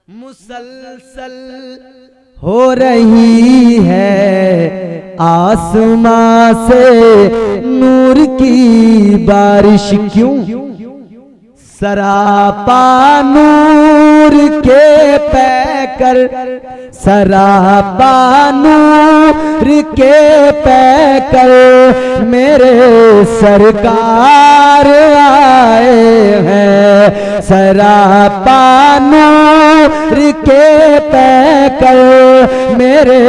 S1: मुसलसल
S3: हो रही है आसमां से नूर की बारिश। क्यों? सरापा नूर के पैकर, सरापा नूर के पैकर मेरे सरकार आए हैं, सरापा नूर के पैकर मेरे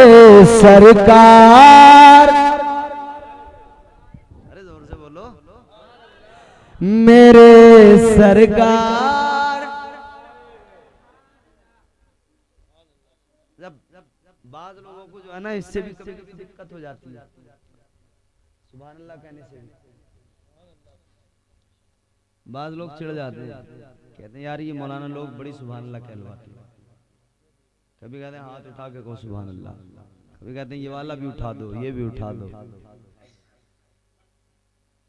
S3: सरकार।
S1: अरे जोर से बोलो,
S3: मेरे सरकार।
S1: जब बाद लोगों को जो है ना इससे भी कभी कभी दिक्कत हो जाती है सुभान अल्लाह कहने से भी। बाद लोग चिढ़ जाते हैं, कहते हैं यार ये मौलाना लोग बड़ी सुभान अल्लाह कहलवाते हैं। कभी कहते हैं हाथ उठा के कहो सुभान अल्लाह, कभी कहते हैं ये वाला भी उठा दो ये भी उठा दो।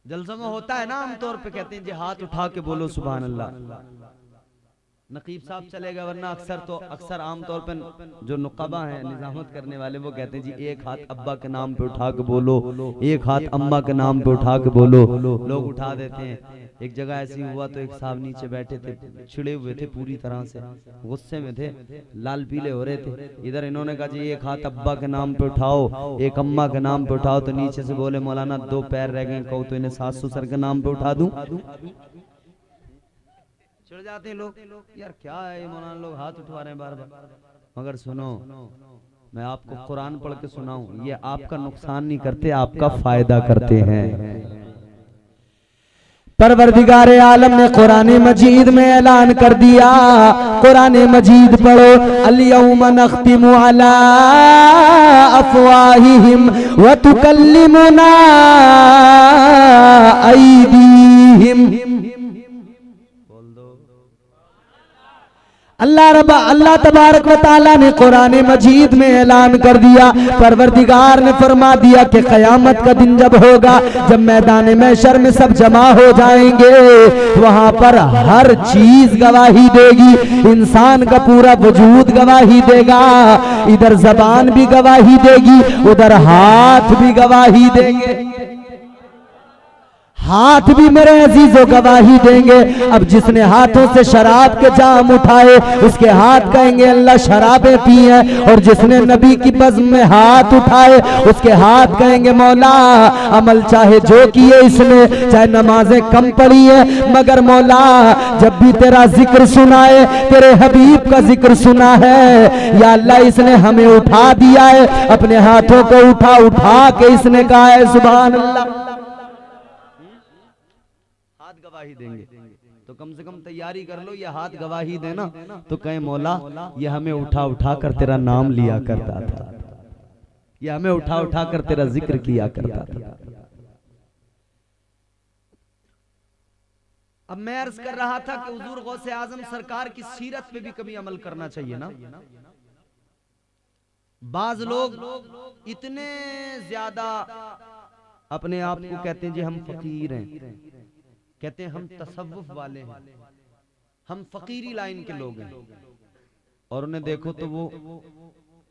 S1: जलसा में होता है ना आमतौर पे कहते हैं जी हाथ उठा के बोलो सुभान अल्लाह। नकीब साहब चलेगा, वरना अक्सर आमतौर पे जो नुकबा हैं निजामत करने वाले वो कहते हैं जी एक हाथ अब्बा के नाम पे उठा के बोलो, एक हाथ अम्मा के नाम पे उठा के बोलो। लोग उठा देते हैं। एक जगह ऐसी हुआ तो एक साहब नीचे बैठे थे, छिड़े हुए थे पूरी तरह से, गुस्से में थे, लाल पीले हो रहे थे। इधर इन्होंने कहा जी एक हाथ अब्बा के नाम पे उठाओ एक अम्मा के नाम पे उठाओ, तो नीचे से बोले मौलाना दो पैर रह गए, कहो तो इन्हें सास ससुर के नाम पे उठा दूं। चिढ़ जाते हैं लोग, यार क्या है ये मौलाना लोग हाथ उठवा रहे हैं बार बार। मगर सुनो, मैं आपको कुरान पढ़ के सुनाऊं, ये आपका नुकसान नहीं करते, आपका फायदा करते हैं।
S3: परवरदिगार आलम ने कुरान मजीद में ऐलान कर दिया, कुरान मजीद पढ़ो, अल-यौमा नख्तिमु अला अफ़वाहिहिम व तुकल्लिमुना अयदीहिम। अल्लाह तबारक व तआला ने कुरान मजीद में ऐलान कर दिया, परवरदिगार ने फरमा दिया कि क़यामत का दिन जब होगा, जब मैदान महशर में सब जमा हो जाएंगे, वहां पर हर चीज गवाही देगी। इंसान का पूरा वजूद गवाही देगा, इधर जबान भी गवाही देगी, उधर हाथ भी गवाही देंगे। हाथ भी मेरे अजीजों गवाही देंगे। अब जिसने हाथों से शराब के जाम उठाए उसके हाथ कहेंगे अल्लाह शराबें पी है, और जिसने नबी की बज़्म में हाथ उठाए उसके हाथ कहेंगे मौला अमल चाहे जो किए इसने, चाहे नमाजें कम पढ़ी है, मगर मौला जब भी तेरा जिक्र सुनाए, तेरे हबीब का जिक्र सुना है, या अल्लाह इसने हमें उठा दिया है, अपने हाथों को उठा उठा के इसने कहा है सुभान अल्लाह।
S1: गवाही देंगे तो कम से कम तैयारी कर लो, ये हाथ गवाही देना तो कहे मौला ये हमें उठा उठा कर तेरा नाम लिया करता था, ये हमें उठा उठा कर तेरा जिक्र किया करता था। अब मैं अर्ज कर रहा था कि हुजूर गौसे आजम सरकार की सीरत पे भी कभी अमल करना चाहिए ना। बाज लोग इतने ज्यादा अपने आप को कहते हैं जी हम फकीर हैं, कहते हैं हम तसव्वुफ वाले हैं, हम फकीरी लाइन के लोग हैं, और उन्हें देखो तो वो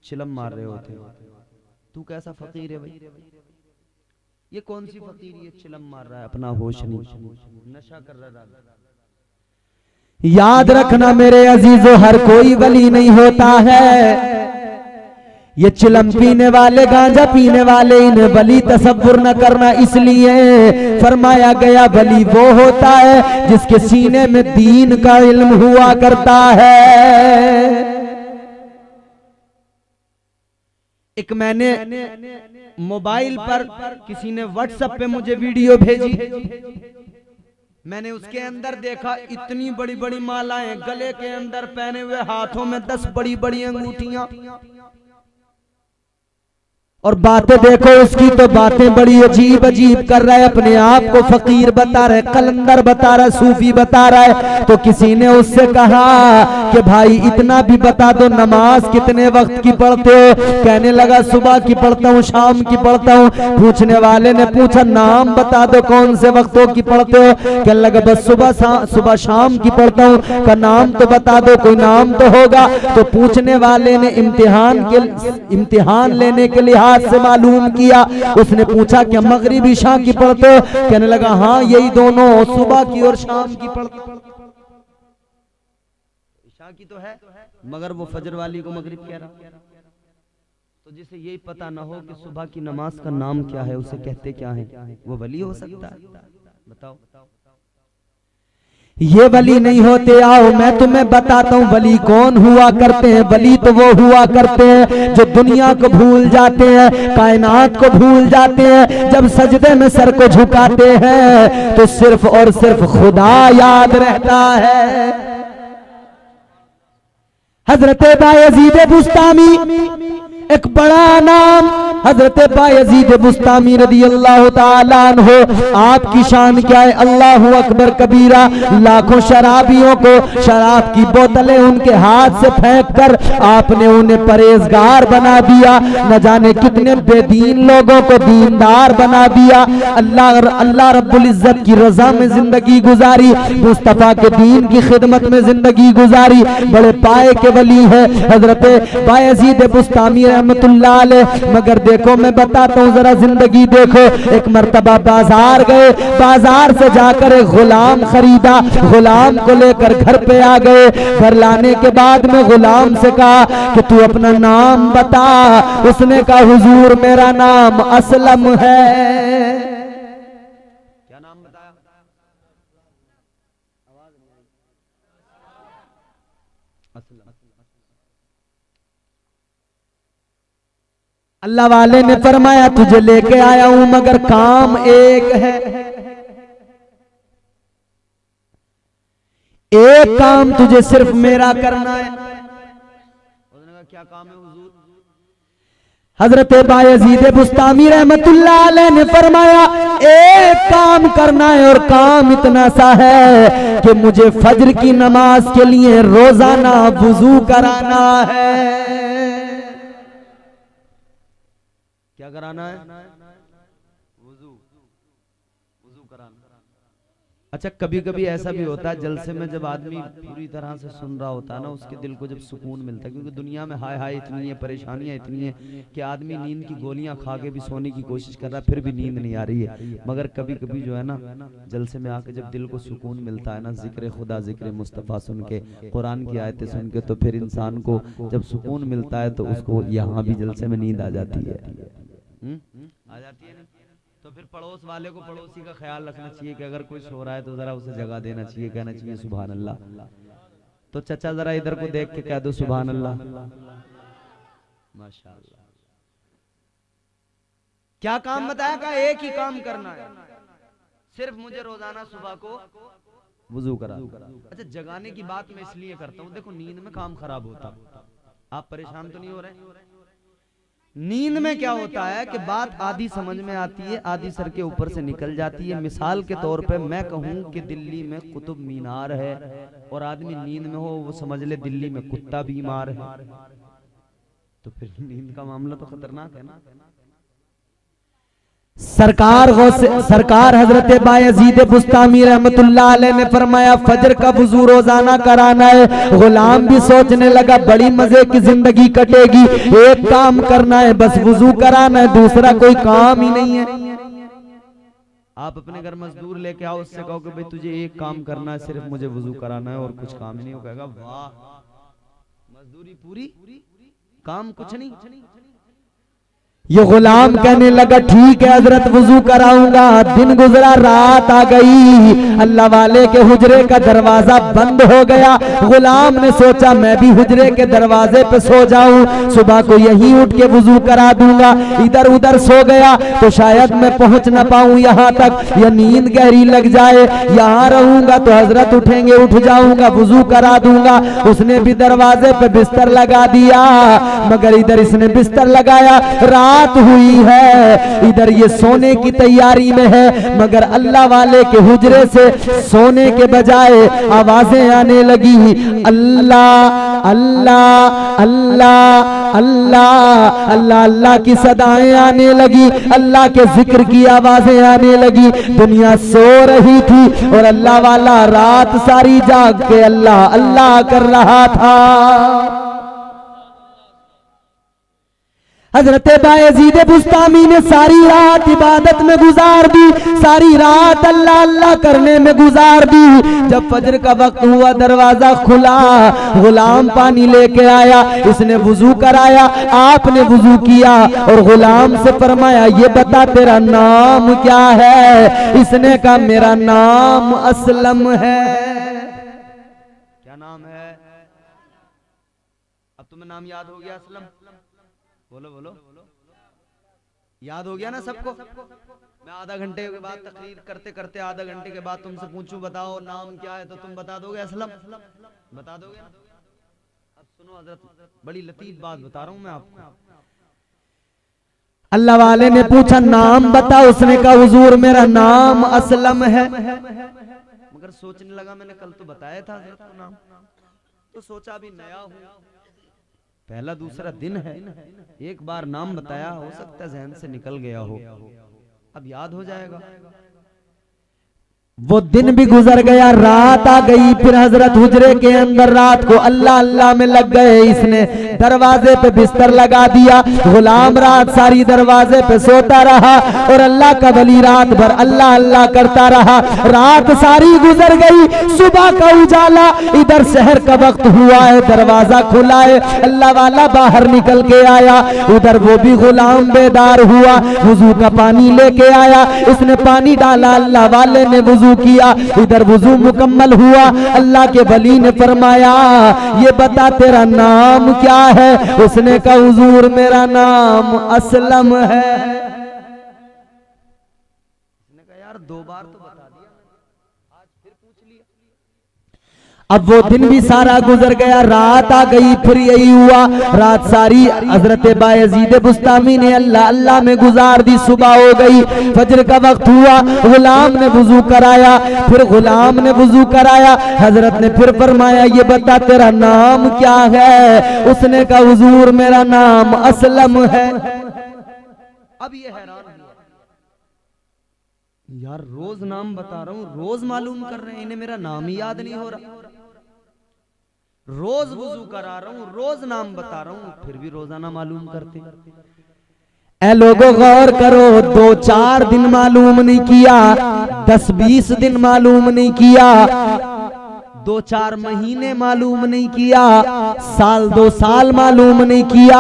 S1: चिलम मार रहे होते हैं, तू कैसा फकीर है भाई, ये कौन सी फकीर, ये चिलम मार रहा है, अपना होश नहीं, नशा कर रहा है।
S3: याद रखना मेरे अजीजों, हर कोई वली नहीं होता है। ये चिलम पीने वाले, गांजा पीने वाले, इन्हें वली तसव्वुर न करना। इसलिए फरमाया गया वली वो होता है जिसके सीने में दीन का इल्म हुआ करता है। एक मैंने मोबाइल पर किसी ने व्हाट्सएप पे मुझे वीडियो भेजी, मैंने उसके अंदर देखा इतनी बड़ी बड़ी मालाएं, गले के अंदर पहने हुए, हाथों में 10 बड़ी बड़ी अंगूठियां, और बातें देखो उसकी तो बातें बड़ी अजीब अजीब कर रहा है। अपने आप को फकीर बता रहा है, कलंदर बता रहा है, सूफी बता रहा है। तो किसी ने उससे कहा कि भाई इतना भी बता दो, नमाज कितने वक्त की पढ़ते हो? कहने लगा सुबह की पढ़ता हूँ, शाम की पढ़ता हूँ। पूछने वाले ने पूछा नाम बता दो कौन से वक्तों की पढ़ते हो? कहने लगा बस सुबह शाम की पढ़ता हूँ। का नाम तो बता दो, कोई नाम तो होगा। तो पूछने वाले ने इम्तिहान लेने के लिहाज से मालूम किया। उसने पूछा कि मगरिब इशा की पढ़ते हो? कहने लगा हाँ यही दोनों, सुबह की और शाम की पढ़ते। इशा की तो है मगर वो फजर वाली को मगरिब कह रहा। तो जिसे यही पता ना हो कि सुबह की नमाज का नाम क्या है, उसे कहते क्या है, वो वली हो सकता है? बताओ। ये वली नहीं होते। आओ मैं तुम्हें बताता हूँ वली कौन हुआ करते हैं। वली तो वो हुआ करते हैं जो दुनिया को भूल जाते हैं, कायनात को भूल जाते हैं। जब सजदे में सर को झुकाते हैं तो सिर्फ और सिर्फ खुदा याद रहता है। हजरत बायजीद बुस्तामी, एक बड़ा नाम हजरत बायजीद बुस्तामी रदी अल्लाह ताला अन्हो। आपकी शान क्या है? अल्लाहु अकबर कबीरा। लाखों शराबियों को शराब की बोतलें उनके हाथ से फेंक कर आपने उन्हें परहेजगार बना दिया। न जाने कितने बेदीन लोगों को दीनदार बना दिया। अल्लाह रब्बुल इज्जत की रजा में जिंदगी गुजारी, मुस्तफा के दीन की खिदमत में जिंदगी गुजारी। बड़े पाए के वली है हजरत बायजीद बुस्तामी रहमतुल्लाह अलैह। मगर देखो मैं बताता हूँ जरा जिंदगी देखो। एक मर्तबा बाजार गए, बाजार से जाकर एक गुलाम खरीदा, गुलाम को लेकर घर पे आ गए। घर लाने के बाद में गुलाम से कहा कि तू अपना नाम बता। उसने कहा हुजूर मेरा नाम असलम है। क्या नाम बताया? अल्लाह वाले ने फरमाया तुझे लेके आया हूं मगर काम एक है। एक काम तुझे सिर्फ मेरा करना है। उसने कहा क्या काम है हुजूर? हजरत बायजीद बुस्तामी रहमतुल्लाह अलैह ने फरमाया एक काम करना है और काम इतना सा है कि मुझे फजर की नमाज के लिए रोजाना वुजू कराना है। क्या कराना है? वुजू कराना। अच्छा कभी कभी ऐसा भी होता है जलसे में जब आदमी पूरी तरह से सुन रहा होता है ना, उसके दिल को जब सुकून मिलता है, क्योंकि दुनिया में हाय हाय इतनी है, परेशानियां इतनी है कि आदमी नींद की गोलियां खा के भी सोने की कोशिश कर रहा है, फिर भी नींद नहीं आ रही है। मगर कभी कभी जो है ना जलसे में आके जब दिल को सुकून मिलता है ना, जिक्र खुदा जिक्र मुस्तफ़ा सुन के, कुरान की आयतें सुन के, तो फिर इंसान को जब सुकून मिलता है तो उसको यहाँ भी जलसे में नींद आ जाती है। आ जाती है ना? तो फिर पड़ोस वाले को पड़ोसी का ख्याल रखना चाहिए कि अगर कोई सो रहा है तो जरा उसे जगा देना चाहिए, कहना चाहिए सुभान अल्लाह। तो चचा जरा इधर को देख के कह दो सुभान अल्लाह। माशाअल्लाह। क्या काम बताया? का एक ही काम करना है, सिर्फ मुझे रोजाना सुबह को वुजू करा। अच्छा जगाने की बात मैं इसलिए करता हूँ, देखो नींद में काम खराब होता, आप परेशान तो नहीं हो रहे? नींद में क्या होता है कि बात आधी समझ में आती है, आधी सर के ऊपर से निकल जाती है। मिसाल के तौर पे मैं कहूँ कि दिल्ली में कुतुब मीनार है और आदमी नींद में हो, वो समझ ले दिल्ली में कुत्ता बीमार है, तो फिर नींद का मामला तो खतरनाक है ना। सरकार हजरत बायजीद बुस्तामी रहमतुल्लाह अलैह ने फरमाया फजर का वुजू रोजाना कराना है। गुलाम भी सोचने लगा बड़ी मजे की जिंदगी कटेगी, एक काम करना है बस वुजू कराना है, दूसरा कोई काम ही नहीं है।
S1: आप अपने घर मजदूर लेके आओ, उससे कहो कि भाई तुझे एक काम करना है, सिर्फ मुझे वुजू कराना है और कुछ काम ही नहीं। हो कहेगा वाह, मजदूरी पूरी, काम कुछ नहीं।
S3: ये गुलाम कहने लगा ठीक है हजरत वुजू कराऊंगा। दिन गुजरा, रात आ गई, अल्लाह वाले के हुजरे का दरवाजा बंद हो गया। गुलाम ने सोचा मैं भी हुजरे के दरवाजे पे सो जाऊं, सुबह को यहीं उठ के वुजू करा दूंगा। इधर उधर सो गया तो शायद मैं पहुंच ना पाऊं यहाँ तक, या नींद गहरी लग जाए। यहाँ रहूंगा तो हजरत उठेंगे, उठ जाऊंगा, वुजू करा दूंगा। उसने भी दरवाजे पे बिस्तर लगा दिया, मगर इधर इसने बिस्तर लगाया, रात हुई है, इधर ये सोने की तैयारी में है, मगर अल्लाह वाले के हुजरे से सोने के बजाय आवाजें आने लगी, अल्लाह अल्लाह अल्लाह अल्लाह अल्लाह अल्लाह की सदाएं आने लगी, अल्लाह के जिक्र की आवाजें आने लगी। दुनिया सो रही थी और अल्लाह वाला रात सारी जाग के अल्लाह अल्लाह कर रहा था। हजरत बायजीद बुस्तामी ने सारी रात इबादत में गुजार दी, सारी रात अल्लाह अल्लाह करने में गुजार दी। जब फजर का वक्त हुआ, दरवाजा खुला, गुलाम पानी लेके आया, इसने वुजू कराया, आपने वुजू किया और गुलाम से फरमाया ये बता तेरा नाम क्या है। इसने कहा मेरा नाम असलम है।
S1: क्या नाम है? अब तुम्हें नाम याद हो गया असलम? बोलो बोलो, याद हो गया ना सबको? मैं आधा घंटे के बाद तकरीर करते करते आधा घंटे के बाद तुमसे पूछूं बताओ नाम क्या है, तो तुम बता दोगे असलम? बता दोगे ना? अब सुनो हजरत, बड़ी लतीफ बात बता रहा हूं मैं आपको।
S3: अल्लाह वाले ने पूछा नाम बता, उसने कहा हुजूर मेरा नाम असलम है।
S1: मगर सोचने लगा मैंने कल तो बताया था हजरत का नाम, तो सोचा अभी नया हूं, पहला दूसरा दिन है, एक बार नाम बताया, हो सकता है जहन से निकल गया हो, अब याद हो जाएगा।
S3: वो दिन भी गुजर गया, रात आ गई, फिर हजरत हुजरे के अंदर रात को अल्लाह अल्लाह में लग गए। इसने दरवाजे पे बिस्तर लगा दिया, गुलाम रात सारी दरवाजे पे सोता रहा और अल्लाह का वली रात भर अल्लाह अल्लाह करता रहा। रात सारी गुजर गई, सुबह का उजाला, इधर शहर का वक्त हुआ है, दरवाजा खुला है, अल्लाह वाला बाहर निकल के आया, उधर वो भी गुलाम बेदार हुआ, वुजू का पानी लेके आया, इसने पानी डाला, अल्लाह वाले ने वुजू किया, इधर वुजू मुकम्मल हुआ। अल्लाह के वली ने फरमाया ये बता तेरा नाम क्या है। उसने कहा हुजूर मेरा नाम असलम है।
S1: उसने कहा यार दो बार तो बता दिया, आज फिर पूछ लिया।
S3: अब वो दिन भी सारा गुजर गया, रात आ गई, फिर यही हुआ, रात सारी हजरत बायजीद बुस्तामी ने अल्लाह अल्लाह में गुजार दी। सुबह हो गई, फजर का वक्त हुआ, गुलाम ने वुजू कराया, फिर गुलाम ने वुजू कराया, हजरत ने फिर फरमाया ये बता तेरा नाम क्या है। उसने कहा हुजूर मेरा नाम असलम है।
S1: अब ये हैरान हुआ, यार रोज नाम बता रहा हूँ, रोज मालूम कर रहे हैं, इन्हें मेरा नाम ही याद नहीं हो रहा। रोज वुजू करा रहा हूँ, रोज नाम बता रहा हूँ, फिर भी रोजाना मालूम करते।
S3: ए लोगों गौर करो, 2-4 दिन मालूम नहीं किया, 10-20 दिन मालूम नहीं किया, 2-4 महीने मालूम नहीं किया, साल 2 साल मालूम नहीं किया।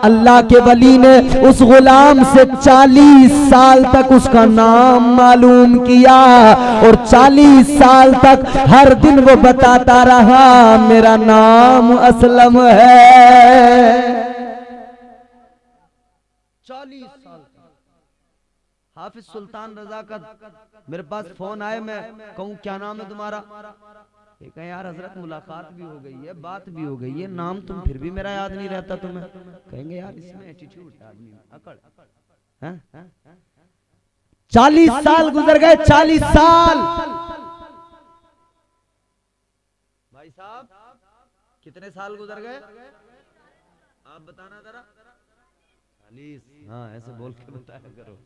S3: अल्लाह के वली ने उस गुलाम से 40 साल तक उसका नाम मालूम किया और 40 साल तक हर दिन वो बताता रहा मेरा नाम असलम है।
S1: 40 साल। हाफिज सुल्तान रजा का मेरे पास फोन आए, मैं कहूँ क्या नाम है तुम्हारा? एक है यार हजरत मुलाकात भी हो गई है, बात भी हो गई है, नाम तुम फिर भी मेरा याद नहीं रहता तुम्हें। कहेंगे यार इसमें एटीट्यूड है, आदमी अकड़ हैं।
S3: 40 साल गुजर गए, 40 साल।
S1: भाई साहब कितने साल गुजर गए आप बताना जरा। 40। हाँ ऐसे बोल के बताया करो।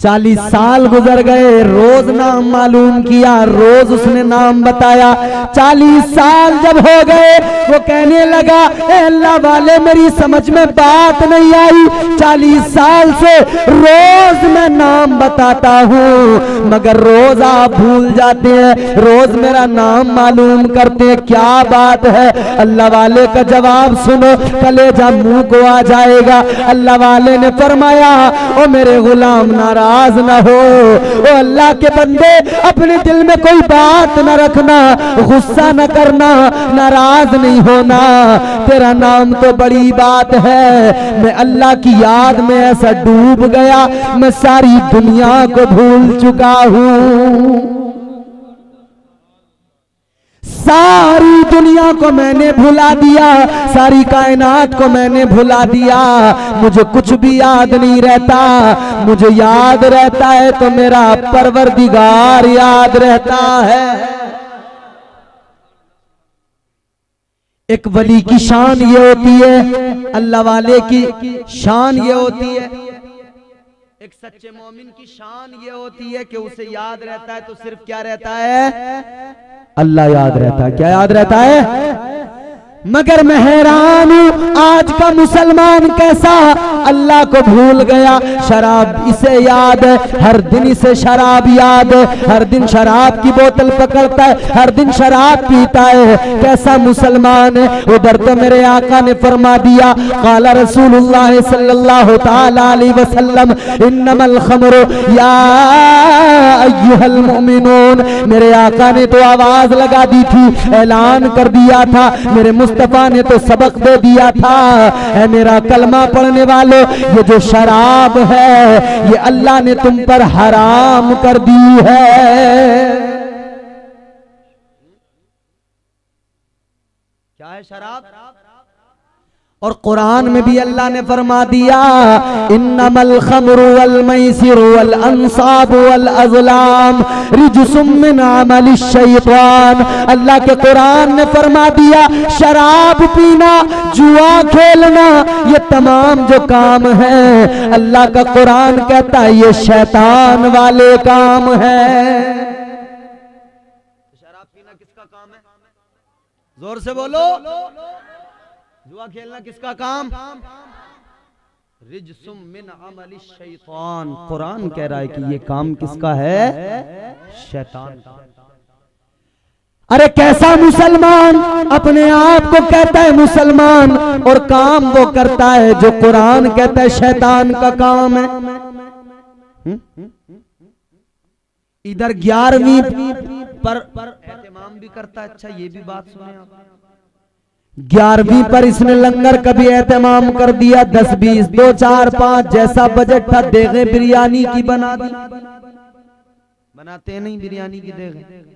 S3: 40 साल गुजर गए, रोज नाम मालूम किया, रोज उसने नाम बताया। 40 साल जब हो गए वो कहने लगा, ए अल्लाह वाले मेरी समझ में बात नहीं आई, 40 साल से रोज मैं नाम बताता हूँ मगर रोज आप भूल जाते हैं, रोज मेरा नाम मालूम करते हैं, क्या बात है? अल्लाह वाले का जवाब सुनो, कलेजा मुंह को आ जाएगा। अल्लाह वाले ने फरमाया, ओ मेरे गुलाम नाराज न हो, ओ अल्लाह के बंदे अपने दिल में कोई बात न रखना, गुस्सा न करना, नाराज नहीं होना, तेरा नाम तो बड़ी बात है। मैं अल्लाह की याद में ऐसा डूब गया, मैं सारी दुनिया को भूल चुका हूं, सारी दुनिया को मैंने भुला दिया, सारी कायनात को मैंने भुला दिया, मुझे कुछ भी याद नहीं रहता, मुझे याद रहता है तो मेरा परवरदिगार याद रहता है। एक वली की शान ये होती है, अल्लाह वाले की शान ये होती है, एक सच्चे मोमिन की शान ये होती है कि उसे याद रहता है तो सिर्फ क्या रहता है? अल्लाह याद रहता है। क्या याद रहता है? मगर मैं हैरान हूं, आज का मुसलमान कैसा अल्लाह को भूल गया। शराब इसे याद है, हर दिन इसे शराब याद है, हर दिन शराब की बोतल पकड़ता है, हर दिन शराब पीता है। कैसा मुसलमान है? उधर तो मेरे आका ने फरमा दिया, काला रसूलुल्लाह सल्लल्लाहु ताला अलैहि वसल्लम, इन्नमल खमरु या अय्युहल मुमिनून। मेरे आका ने तो आवाज लगा दी थी, ऐलान कर दिया था, मेरे मुस्तफा ने तो सबक दे दिया था, है मेरा कलमा पढ़ने वालों, ये जो शराब है ये अल्लाह ने तुम पर हराम कर दी है। क्या है शराब? और कुरान में भी अल्लाह ने फरमा दिया, इन्नमल खमरु वल मैसिरु वल अंसाबु वल अज़लाम रिजसुम मिन अमलि शैतान। अल्लाह के कुरान ने फरमा दिया, शराब पीना, जुआ खेलना, ये तमाम जो काम है अल्लाह का कुरान कहता है ये शैतान वाले काम है। शराब पीना किसका काम है? जोर से बोलो। जुआ खेलना किसका काम? रिजसुम मिन अमलि शैतान। कुरान कह रहा है कि ये काम किसका है? शैतान। अरे कैसा मुसलमान अपने आप को कहता है मुसलमान और काम वो करता है जो कुरान कहता है शैतान का काम है। इधर 11वीं पर एहतमाम भी करता है। अच्छा ये भी बात सुने आप, 11वीं पर इसने लंगर कभी एहतमाम कर दिया, 10 20 2 4 5 जैसा बजट था देगे बिरयानी की बना दी। बनाते नहीं बिरयानी की देगे।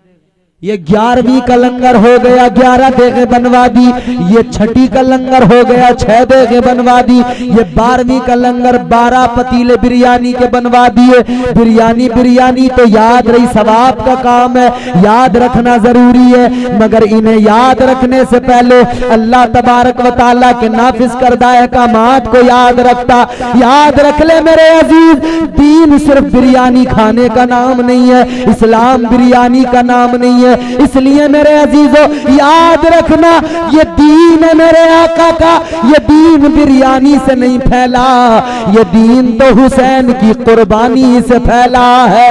S3: ये 11वीं का लंगर हो गया, 11 देगे बनवा दी। ये 6ठी का लंगर हो गया, 6 देगे बनवा दी। ये 12वीं का लंगर 12 पतीले बिरयानी के बनवा दिए। बिरयानी बिरयानी तो याद रही, सवाब का काम है, याद रखना जरूरी है, मगर इन्हें याद रखने से पहले अल्लाह तबारक व तआला के नाफिज करदा अहकामात को याद रखता। याद रख ले मेरे अजीज, दीन सिर्फ बिरयानी खाने का नाम नहीं है, इस्लाम बिरयानी का नाम नहीं है। इसलिए मेरे अजीजों याद रखना, ये दीन है मेरे आका का, ये दीन बिरयानी से नहीं फैला, ये दीन तो हुसैन की कुर्बानी से फैला है।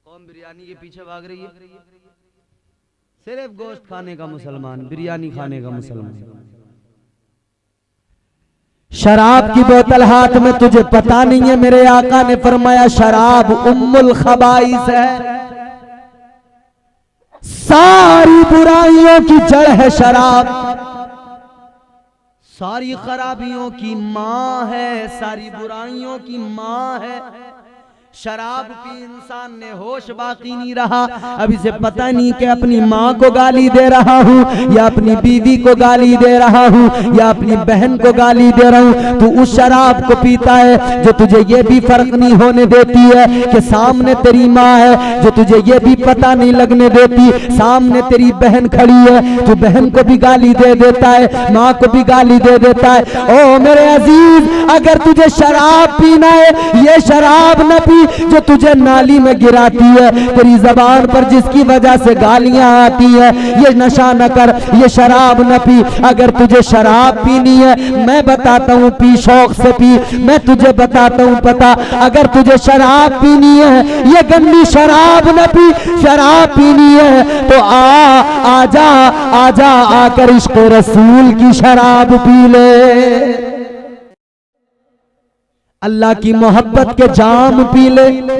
S3: कौन बिरयानी के पीछे भाग रही है? सिर्फ गोश्त खाने का मुसलमान, बिरयानी खाने का मुसलमान। शराब की बोतल हाथ में, तुझे पता नहीं है मेरे आका ने फरमाया शराब उम्मुल खबाइस है, सारी बुराइयों की जड़ है शराब, सारी खराबियों की मां है, सारी बुराइयों की मां है। शराब पी इंसान ने होश बाकी नहीं रहा। अब इसे पता नहीं कि अपनी माँ को गाली दे रहा हूँ या अपनी बीवी को गाली दे रहा हूँ या अपनी बहन को गाली दे रहा हूँ। तू उस शराब को पीता है जो तुझे ये भी फर्क नहीं होने देती है कि सामने तेरी माँ है, जो तुझे ये भी पता नहीं लगने देती सामने तेरी बहन खड़ी है, तू बहन को भी गाली दे देता है, माँ को भी गाली दे देता है। ओ मेरे अजीज, अगर तुझे शराब पीना है, ये शराब न पी जो तुझे नाली में गिराती है, तेरी जबान पर जिसकी वजह से गालियां आती है, ये नशा न कर, ये शराब न पी। अगर तुझे शराब पीनी है मैं बताता हूँ, पी शौक से पी, मैं तुझे बताता हूँ पता। अगर तुझे शराब पीनी है, ये गंदी शराब न पी, शराब पीनी है तो आजा आजा आकर इश्क रसूल की शराब पी ले, अल्लाह की मोहब्बत के जाम पी ले, नबी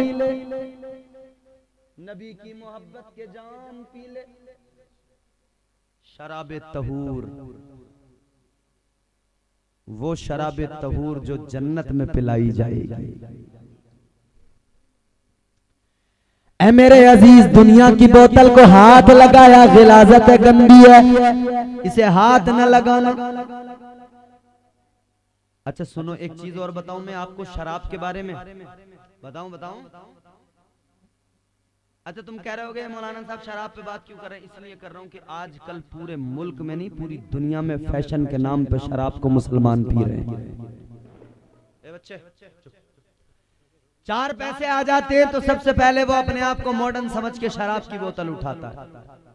S3: की मोहब्बत के जाम पी ले। शराब तहूर, वो शराब तहूर जो जन्नत में पिलाई जाएगी। ऐ मेरे अजीज, दुनिया की बोतल को हाथ लगाया गिलाजत है, गंदी है, इसे हाथ न लगाना। अच्छा सुनो, एक चीज और बताऊं मैं आपको शराब के बारे में, बताऊं? अच्छा तुम कह रहे होगे मौलाना साहब शराब पे बात क्यों कर रहे हैं? इसलिए कर रहा हूं कि आजकल पूरे मुल्क में नहीं, पूरी दुनिया में फैशन के नाम पे शराब को मुसलमान पी रहे हैं। ए बच्चे, चार पैसे आ जाते हैं तो सबसे पहले वो अपने आप को मॉडर्न समझ के शराब की बोतल उठाता है।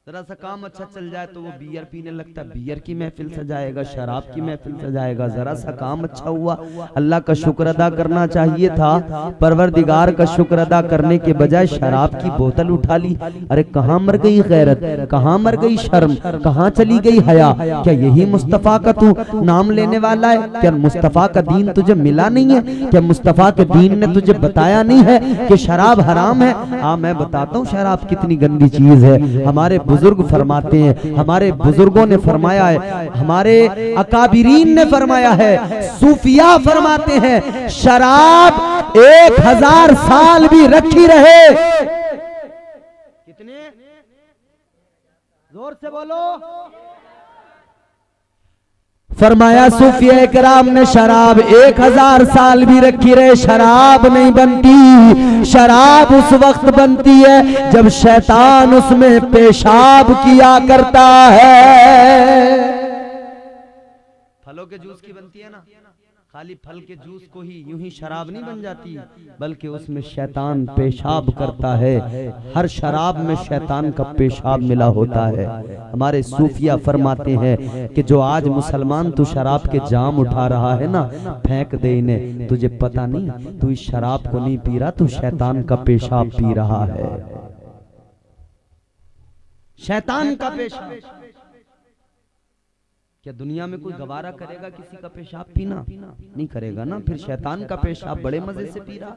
S3: जरा सा काम अच्छा चल जाए तो वो बियर पीने लगता है, बियर की महफिल सजाएगा, शराब की महफिल सजाएगा। जरा सा काम अच्छा हुआ, अल्लाह का शुक्र अदा करना चाहिए था, परवरदिगार का शुक्र अदा करने के बजाय शराब की बोतल उठा ली। अरे कहाँ मर गई गैरत, कहाँ मर गई शर्म, कहाँ चली गई हया? क्या यही मुस्तफा का तू नाम लेने वाला है? क्या मुस्तफा का दीन तुझे मिला नहीं है? क्या मुस्तफा के दीन ने तुझे बताया नहीं है कि शराब हराम है? हाँ मैं बताता हूँ शराब कितनी गंदी चीज है। हमारे बुजुर्ग फरमाते हैं, हमारे बुजुर्गों ने फरमाया है, हमारे अकाबिरीन ने फरमाया है, सूफिया फरमाते हैं, शराब 1000 साल भी रखी रहे। कितने? जोर से बोलो। फरमाया सूफिया इकराम ने शराब 1000 साल भी रखी रहे, शराब नहीं बनती। शराब उस वक्त बनती है जब शैतान उसमें पेशाब किया करता है। फलों के जूस की बनती है ना, खाली फल के जूस को ही यूं ही शराब नहीं बन जाती, बल्कि उसमें शैतान पेशाब करता है। हर शराब में शैतान का पेशाब मिला होता है। हमारे सूफिया फरमाते हैं कि जो आज मुसलमान तू शराब के जाम उठा रहा है ना, फेंक दे इन्हें, तुझे पता नहीं तू इस शराब को नहीं पी रहा, तू शैतान का पेशाब पी रहा है। शैतान का पेशाब। क्या दुनिया में कोई गवारा करेगा किसी का पेशाब पीना? नहीं करेगा ना। फिर शैतान का पेशाब बड़े मजे से पी रहा,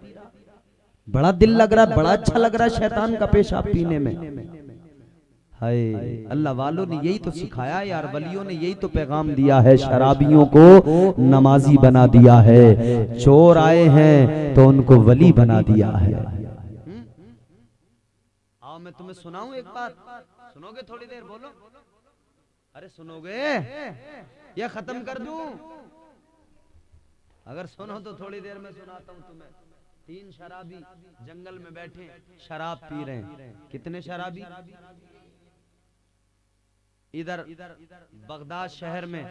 S3: बड़ा दिल लग रहा, बड़ा अच्छा लग रहा शैतान का पेशाब पीने में। हाय अल्लाह वालों ने यही तो सिखाया यार, वलियों ने यही तो पैगाम दिया है, शराबियों को नमाजी बना दिया है, चोर आए हैं तो उनको वली बना दिया है। आओ मैं तुम्हें सुनाऊं एक बात, सुनोगे? थोड़ी देर बोलो। अरे सुनोगे या खत्म कर दूं? अगर सुनो तो थोड़ी देर में सुनाता हूं तुम्हें। 3 शराबी जंगल में बैठे शराब पी रहे हैं। कितने शराबी? इधर बगदाद शहर में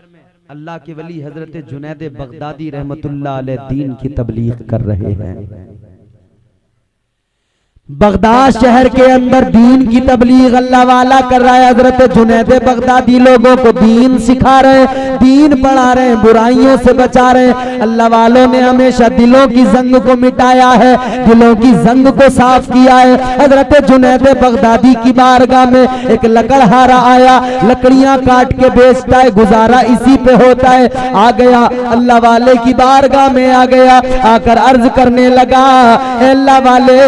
S3: अल्लाह के वली हजरत जुनैद बगदादी रहमतुल्लाह अलैह दीन की तबलीग कर रहे हैं। बगदाद शहर के अंदर दीन की तबलीग अल्लाह वाला कर रहा है। हजरत जुनैद बगदादी लोगों को दीन सिखा रहे हैं, दीन पढ़ा रहे हैं, बुराइयों से बचा रहे हैं। अल्लाह वालों ने हमेशा दिलों की जंग को मिटाया है, दिलों की जंग को साफ किया है। हजरत जुनैद बगदादी की बारगाह में एक लकड़हारा आया, लकड़ियां काट के बेचता है, गुजारा इसी पे होता है। आ गया अल्लाह वाले की बारगाह में, आ गया, आकर अर्ज करने लगा, अल्लाह वाले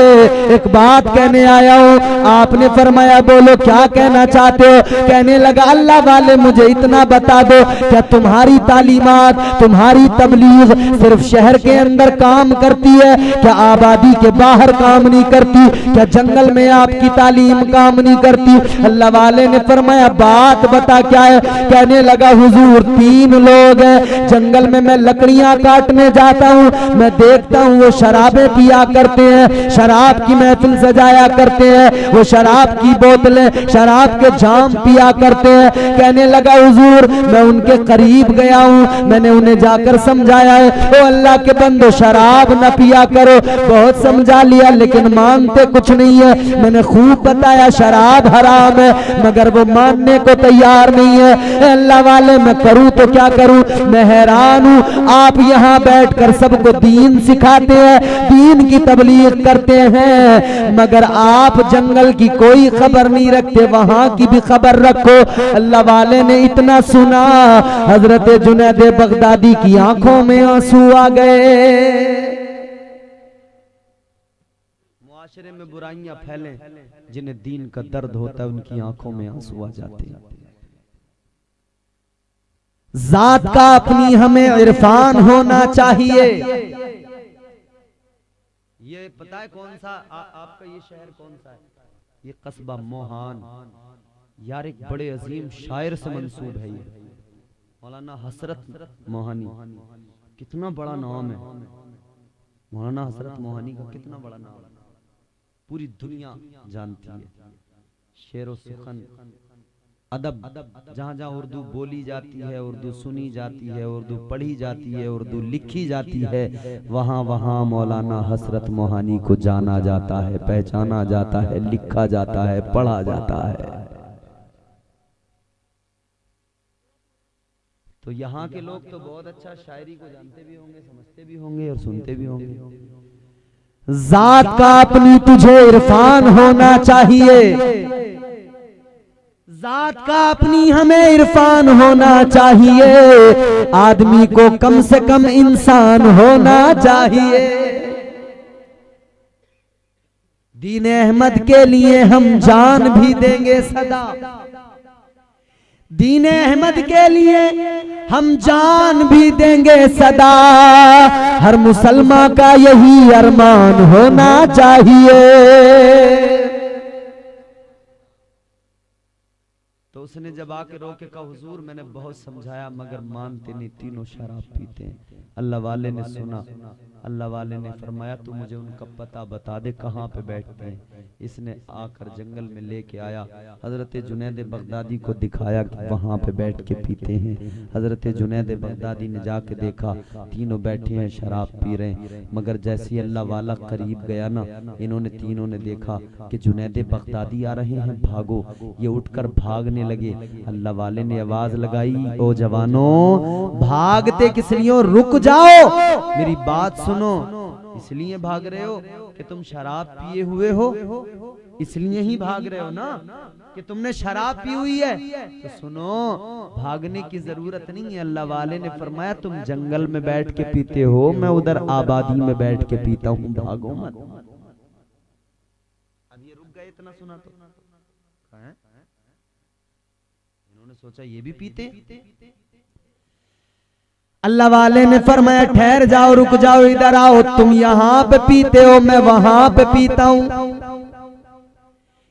S3: एक बात कहने आया हूँ। आपने फरमाया बोलो क्या कहना चाहते हो? कहने लगा अल्लाह वाले मुझे इतना बता दो, क्या तुम्हारी तालीमात, तुम्हारी तबलीग सिर्फ शहर के अंदर काम करती है? क्या आबादी के बाहर काम नहीं करती? क्या जंगल में आपकी तालीम काम नहीं करती? अल्लाह वाले ने फरमाया बात बता क्या है? कहने लगा हुजूर 3 लोग हैं, जंगल में मैं लकड़ियां काटने जाता हूँ, मैं देखता हूँ वो शराबें पिया करते हैं, शराब की महफिल सजाया करते हैं, वो शराब की बोतलें, शराब के जाम पिया करते हैं। कहने लगा हुजूर मैं उनके करीब गया हूँ, मैंने उन्हें जाकर समझाया है ओ अल्लाह के बंदो शराब न पिया करो, बहुत समझा लिया लेकिन मानते कुछ नहीं है। मैंने खूब बताया शराब हराम है मगर वो मानने को तैयार नहीं है। अल्लाह वाले मैं करूं तो क्या करूं? मैं हैरान हूं, आप यहाँ बैठकर सबको दीन सिखाते हैं, दीन की तबलीग करते हैं, मगर आप जंगल की कोई खबर नहीं रखते, वहां की भी खबर रखो। अल्लाह वाले ने इतना सुना, हजरत जुनैद बगदादी की आंखों में आंसू आ गए।
S1: मुआशरे में बुराइयां फैलें, जिन्हें दीन का दर्द होता है उनकी आंखों में आंसू आ जाते हैं।
S3: जात का अपनी हमें इरफान होना चाहिए।
S1: ये पता है कौन सा आपका ये शहर कौन सा है? ये कस्बा मोहान यार, एक बड़े अजीम शायर से मंसूब है ये, मौलाना हसरत मोहानी। कितना बड़ा नाम है मौलाना हसरत मोहानी का, कितना बड़ा नाम है, पूरी दुनिया जानती है। शेर व सुखन अदब, जहाँ जहाँ उर्दू बोली जाती है, उर्दू सुनी जाती है, उर्दू पढ़ी जाती है, उर्दू लिखी जाती है, वहाँ वहाँ मौलाना हसरत मोहानी को जाना जाता है, पहचाना जाता है, लिखा जाता है, पढ़ा जाता है। तो यहाँ के लोग तो बहुत अच्छा शायरी को जानते भी होंगे, समझते भी होंगे और सुनते भी होंगे।
S3: जात का अपनी तुझे इरफान होना चाहिए, जात का अपनी हमें इरफान होना चाहिए, आदमी को कम से कम इंसान होना चाहिए। दीन अहमद के लिए हम जान भी देंगे सदा, दीन अहमद के लिए हम जान भी देंगे सदा, हर मुसलमान का यही अरमान होना चाहिए।
S1: तो उसने जब आके रोके कहा हुजूर मैंने बहुत समझाया मगर मानते नहीं, तीनों शराब पीते हैं। अल्लाह वाले ने सुना, अल्लाह वाले ने फरमाया तू मुझे उनका पता बता दे कहाँ पे बैठते हैं। इसने आकर जंगल में लेके आया, हजरत जुनैद बगदादी को दिखाया कि वहाँ पे बैठ के पीते हैं। हजरत जुनैद बगदादी ने जाके देखा तीनों बैठे हैं शराब पी रहे हैं, मगर जैसे अल्लाह वाला करीब गया ना, इन्होंने तीनों ने देखा कि जुनैद बगदादी आ रहे हैं, भागो। ये उठकर भागने लगे। अल्लाह वाले ने आवाज लगाई, ओ जवानों भागते किस लिए हो, रुक जाओ, मेरी बात सुनो। इसलिए भाग रहे हो कि तुम शराब पिए हुए हो, इसलिए ही भाग रहे हो ना कि तुमने शराब पी हुई है। तो सुनो, भागने की जरूरत नहीं है। अल्लाह वाले ने फरमाया तुम जंगल में बैठ के पीते हो, मैं उधर आबादी में बैठ के पीता हूँ, भागो मत। अब ये रुक गए, इतना सुना तो इन्होंने सोचा ये भी पीते।
S3: अल्लाह वाले ने फरमाया ठहर जाओ, रुक जाओ, इधर आओ, तुम यहाँ पे पीते हो, मैं वहां पे पीता हूँ।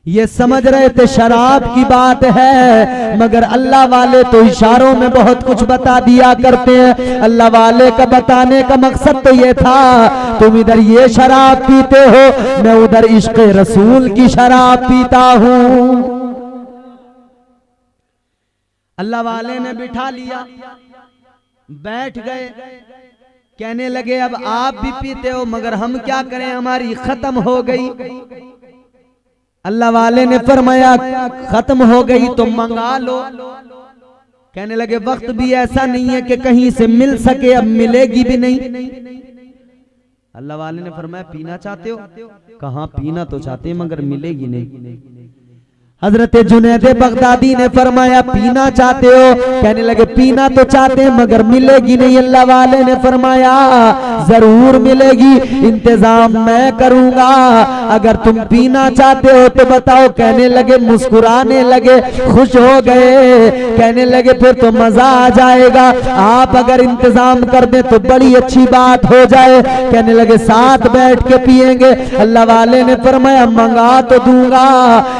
S3: ये समझ रहे थे शराब की बात है, मगर अल्लाह वाले तो इशारों में बहुत कुछ बता दिया करते हैं। अल्लाह वाले का बताने का मकसद तो ये था तुम इधर ये शराब पीते हो, मैं उधर इश्क रसूल की शराब पीता हूँ। अल्लाह वाले ने बिठा लिया, बैठ गए, कहने लगे अब आप भी पीते हो मगर हम क्या करें, हमारी खत्म हो गई। अल्लाह वाले ने फरमाया खत्म हो गई तो मंगा लो। कहने लगे वक्त भी ऐसा नहीं है कि कहीं से मिल सके, अब मिलेगी भी नहीं।
S1: अल्लाह वाले ने फरमाया पीना चाहते हो? कहाँ पीना तो चाहते हैं मगर मिलेगी नहीं।
S3: हजरत जुनैद बगदादी ने फरमाया पीना चाहते हो? कहने लगे पीना तो चाहते हैं मगर मिलेगी नहीं। अल्लाह वाले ने फरमाया जरूर मिलेगी, इंतजाम मैं करूंगा, अगर तुम पीना चाहते हो तो बताओ। कहने लगे, मुस्कुराने लगे, खुश हो गए, कहने लगे फिर तो मजा आ जाएगा, आप अगर इंतजाम कर दें तो बड़ी अच्छी बात हो जाए। कहने लगे साथ बैठ के पिएंगे। अल्लाह वाले ने फरमाया मंगा तो दूंगा,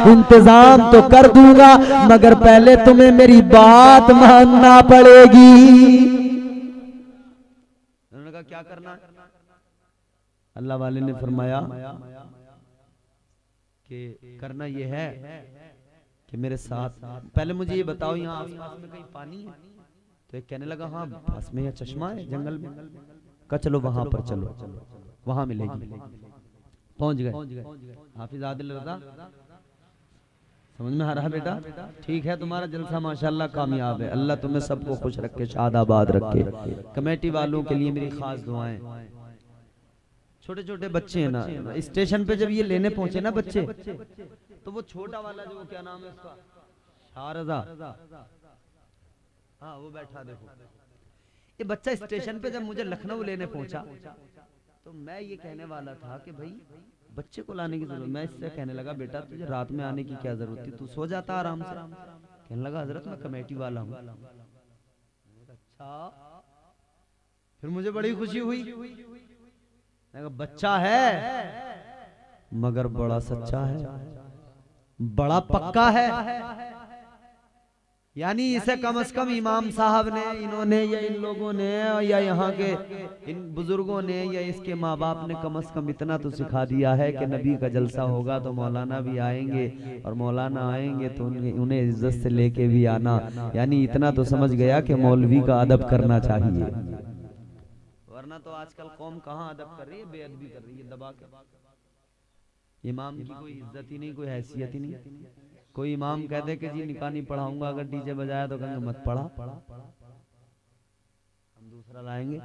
S3: इंतजाम तो कर दूंगा, मगर पहले तुम्हें मेरी बात मानना पड़ेगी।
S1: उन्होंने कहा क्या करना है? अल्लाह वाले ने फरमाया कि करना ये है कि मेरे साथ पहले मुझे ये बताओ यहाँ आसपास में कहीं पानी है? तो एक कहने लगा हाँ पास में या चश्मा है जंगल में। कहा चलो वहां पर चलो, वहां मिलेगी। पहुंच गए। हाफिज आदिल रज़ा समझ में आ रहा बेटा? ठीक है, तुम्हारा जलसा माशाल्लाह कामयाब है। अल्लाह तुम्हें सबको खुश रखे, शादाबाद रखे। कमेटी वालों के लिए मेरी खास दुआएं। छोटे छोटे बच्चे हैं ना, स्टेशन पे जब ये लेने पहुंचे ना बच्चे, तो वो छोटा वाला जो क्या नाम है उसका, शारजा, हाँ वो बैठा देखो। ये बच्चा स्टेशन पे जब मुझे लखनऊ लेने पहुंचा तो मैं ये कहने वाला था कि भाई बच्चे को लाने की जरूरत, मैं इससे कहने लगा बेटा तुझे रात में आने की क्या जरूरत थी, तू सो जाता आराम से। कहने लगा हजरत मैं कमेटी वाला हूँ। अच्छा, फिर मुझे बड़ी खुशी हुई। बच्चा है मगर बड़ा सच्चा है, बड़ा पक्का है। यानी इसे कम से कम इमाम साहब ने, इन्होंने या इन लोगों ने या यहाँ के इन बुजुर्गों ने या इसके माँ बाप ने कम से कम इतना तो सिखा दिया है कि नबी का जलसा होगा तो मौलाना भी आएंगे, और मौलाना आएंगे तो उन्हें इज्जत से लेके भी आना। यानी इतना तो समझ गया कि मौलवी का अदब करना चाहिए, वरना तो आजकल कौम कहाँ अदब कर रही है, बेअदबी कर रही है दबा के। इमाम की कोई इज्जत ही नहीं, कोई हैसियत ही नहीं। कोई इमाम कह दे कि जी निकाह नहीं पढ़ाऊंगा, अगर डीजे बजाया तो कहेंगे मत पढ़ा, हम दूसरा लाएंगे।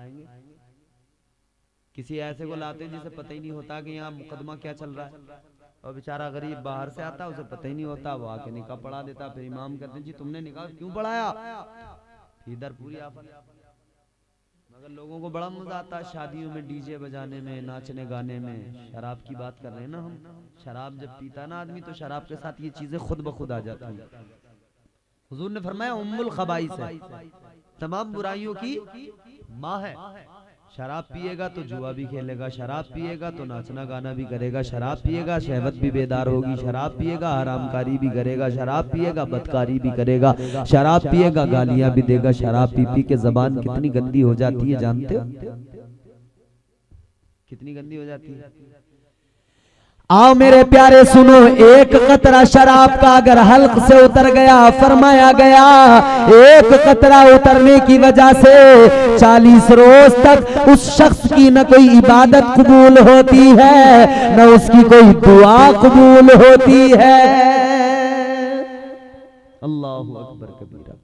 S1: किसी ऐसे को लाते जिसे पता ही नहीं होता कि यहाँ मुकदमा क्या चल रहा है, और बेचारा गरीब बाहर से आता उसे पता ही नहीं होता, वो आके निकाह पढ़ा देता। फिर इमाम कहते हैं जी तुमने निकाह क्यों पढ़ाया, इधर पूरी आफत। मगर लोगों को बड़ा मजा आता है शादियों में डीजे बजाने में, नाचने गाने में। शराब की बात कर रहे हैं ना हम, शराब जब पीता ना आदमी तो शराब के साथ ये चीजें खुद ब खुद आ जाती है। हुजूर ने फरमाया उम्मुल खबाइस है, तमाम बुराइयों की माँ है। शराब पिएगा तो जुआ भी खेलेगा, शराब पिएगा तो नाचना गाना भी करेगा, शराब पिएगा शहवत भी बेदार होगी, शराब पिएगा हरामकारी भी करेगा, शराब पिएगा बदकारी भी करेगा, शराब पिएगा गालियां भी देगा। शराब पी पी के जबान कितनी गंदी हो जाती है जानते हो? कितनी गंदी हो जाती है।
S3: आओ मेरे प्यारे सुनो, एक कतरा शराब का अगर हल्क से उतर गया, फरमाया गया एक कतरा उतरने की वजह से 40 रोज तक उस शख्स की न कोई इबादत कबूल होती है, न उसकी कोई दुआ कबूल होती है।
S1: अल्लाहु अकबर कबीरा।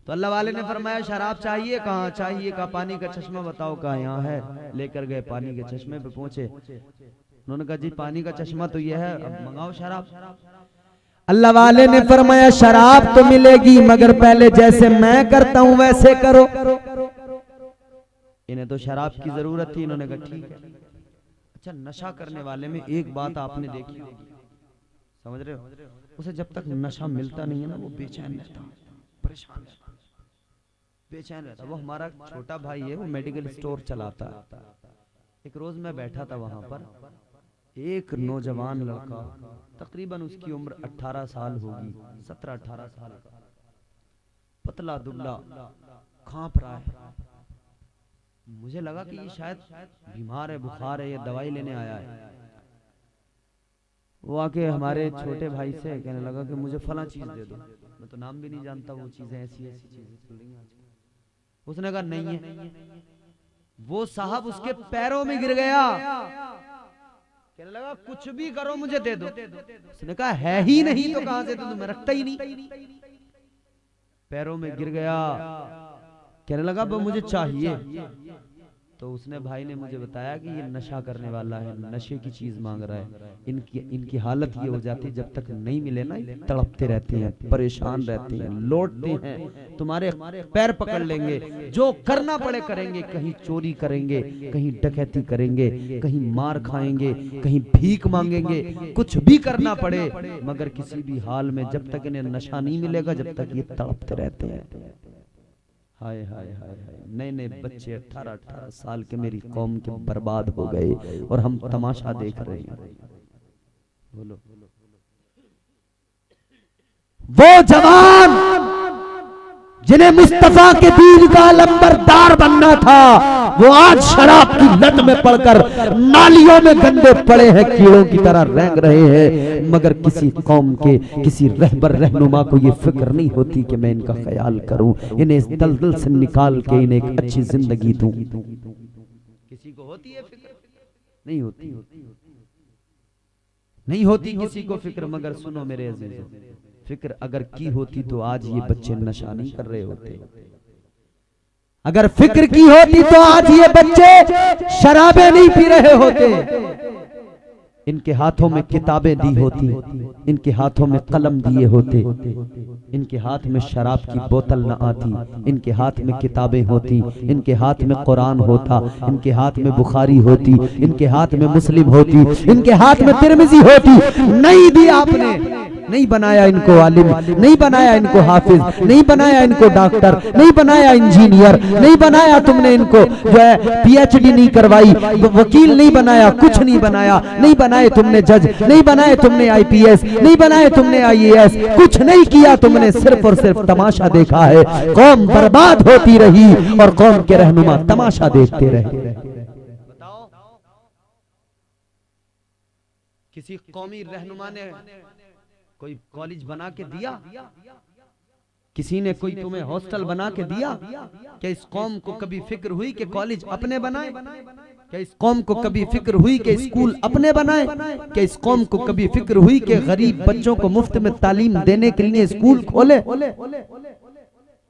S1: तो अल्लाह वाले ने फरमाया शराब चाहिए, कहाँ चाहिए? कहा पानी का चश्मा बताओ कहाँ? यहाँ है। लेकर गए, पानी के चश्मे पे पहुंचे। उन्होंने कहा जी पानी का चश्मा तो यह है, अब मंगाओ शराब।
S3: अल्लाह वाले ने फरमाया शराब तो मिलेगी मगर पहले जैसे मैं करता हूं वैसे करो।
S1: इन्हें तो शराब की जरूरत थी, इन्होंने कहा ठीक है। अच्छा, नशा करने वाले में एक बात आपने देखी होगी, समझ रहे हो? उसे जब तक नशा मिलता नहीं है ना वो बेचैन रहता, परेशान रहता, बेचैन रहता। वो हमारा छोटा भाई है, वो मेडिकल स्टोर चलाता है। एक रोज मैं बैठा था वहां पर, एक नौजवान लड़का, तकरीबन उसकी उम्र 18 साल होगी, 17-18 साल का, पतला दुबला, कांप रहा है। मुझे लगा कि ये शायद बीमार है, बुखार है, ये दवाई लेने आया है। वो आके हमारे छोटे भाई से कहने लगा कि मुझे फला चीज दे दो। मैं तो नाम भी नहीं जानता, वो चीजें ऐसी ऐसी चीजें चल रही हैं। उसने कहा नहीं है। वो साहब उसके पैरों में गिर गया, कहने लगा कुछ भी करो मुझे दे दो। उसने कहा है ही नहीं तो कहां से दे दूं, मैं रखता ही नहीं। पैरों में गिर गया, कहने लगा मुझे चाहिए। तो उसने भाई ने मुझे बताया कि ये नशा करने वाला है, नशे की चीज मांग रहा है। इनकी हालत ये हो जाती है, जब तक नहीं मिले ना तड़पते रहते हैं, परेशान रहते हैं, लौटते हैं, तुम्हारे पैर पकड़ लेंगे, जो करना पड़े करेंगे, कहीं चोरी करेंगे, कहीं डकैती करेंगे, कहीं मार खाएंगे, कहीं भीख मांगेंगे, कुछ भी करना पड़े, मगर किसी भी हाल में जब तक इन्हें नशा नहीं मिलेगा, जब तक ये तड़पते रहते हैं। हाय हाय हाय हाय, नए नए बच्चे 18-18 साल के मेरी कौम के बर्बाद हो गए और हम तमाशा देख रहे हैं। बोलो,
S3: वो जवान जिन्हें मुस्तफा के दीन का लंबरदार बनना था, वो आज शराब की लत में पड़कर नालियों में गंदे पड़े हैं, कीड़ों की तरह रेंग रहे हैं। मगर किसी कौम के किसी रहबर रहनुमा को ये फिक्र नहीं होती कि मैं इनका ख्याल करूं, इन्हें इस दलदल से निकाल के इन्हें एक अच्छी जिंदगी दूं।
S1: किसी को होती है फिक्र? नहीं होती, नहीं होती किसी को फिक्र। मगर सुनो मेरे अजीजों, फिक्र अगर की होती तो आज ये बच्चे नशा नहीं कर रहे होते।
S3: अगर फिक्र की होती तो आज ये बच्चे शराबें नहीं पी रहे होते।
S1: इनके हाथों में किताबें दी होती, इनके हाथों में कलम दिए होते, इनके हाथ में शराब की बोतल न आती, इनके हाथ में किताबें होती, इनके हाथ में कुरान होता, इनके हाथ में बुखारी होती, इनके हाथ में मुस्लिम होती, इनके हाथ में तिरमिजी होती। नहीं दी आपने, नहीं बनाया इनको आलिम, नहीं बनाया इनको हाफिज, नहीं बनाया इनको डॉक्टर, नहीं बनाया इंजीनियर, नहीं बनाया तुमने इनको जो है पीएचडी नहीं करवाई, वकील नहीं बनाया, कुछ नहीं बनाया, नहीं बनाए तुमने जज, नहीं बनाए तुमने आईपीएस, नहीं बनाए तुमने आईएएस, कुछ नहीं किया तुमने, सिर्फ और सिर्फ तमाशा देखा है। कौम बर्बाद होती रही और कौम के रहनुमा तमाशा देखते रहे। बताओ, किसी कौमी रहनुमा ने कोई कॉलेज बना के दिया? किसी ने कोई तुम्हें हॉस्टल बना के दिया? क्या इस कौम को कभी फिक्र हुई कि कॉलेज अपने बनाए? क्या इस कौम को कभी फिक्र हुई कि स्कूल अपने बनाए? क्या इस कौम को कभी फिक्र हुई कि गरीब बच्चों को मुफ्त में तालीम देने के लिए स्कूल खोले?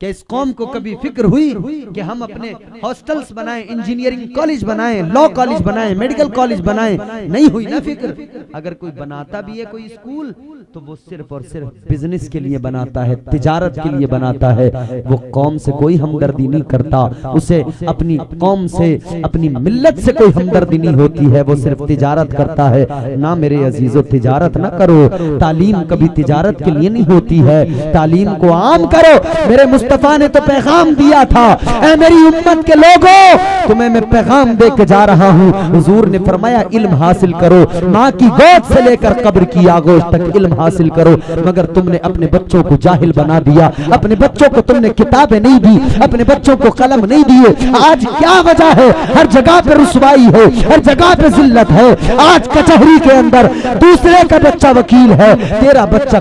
S1: क्या इस कौम को कभी फिक्र हुई कि हम अपने हॉस्टल्स बनाएं, इंजीनियरिंग कॉलेज बनाएं, लॉ कॉलेज बनाएं, मेडिकल कॉलेज बनाएं? नहीं हुई ना फिक्र। अगर कोई बनाता भी है कोई स्कूल तो वो सिर्फ और सिर्फ बिजनेस के लिए बनाता है, तिजारत के लिए बनाता है। वो कौम से कोई हमदर्दी नहीं करता, उसे अपनी कौम से, अपनी मिल्लत से कोई हमदर्दी नहीं होती है, वो सिर्फ तिजारत करता है। ना मेरे अजीजों, तिजारत ना करो। तालीम कभी तिजारत के लिए नहीं होती है, तालीम को आम करो। मेरे मुस्तफा ने तो पैगाम दिया था, ऐ मेरी उम्मत के लोगों, तुम्हें मैं पैगाम दे के जा रहा हूँ। हुजूर ने फरमाया इल्म हासिल करो, माँ की गोद से लेकर कब्र की आगोश तक इल्म हासिल करो। मगर तुमने अपने बच्चों को जाहिल बना दिया, अपने बच्चों को तुमने किताबें नहीं दी, अपने बच्चों को कलम नहीं दिए। आज क्या वजह है? हर जगह पे रुसवाई है, हर जगह पे जिल्लत है। आज कचहरी के अंदर दूसरे का बच्चा वकील है, तेरा बच्चा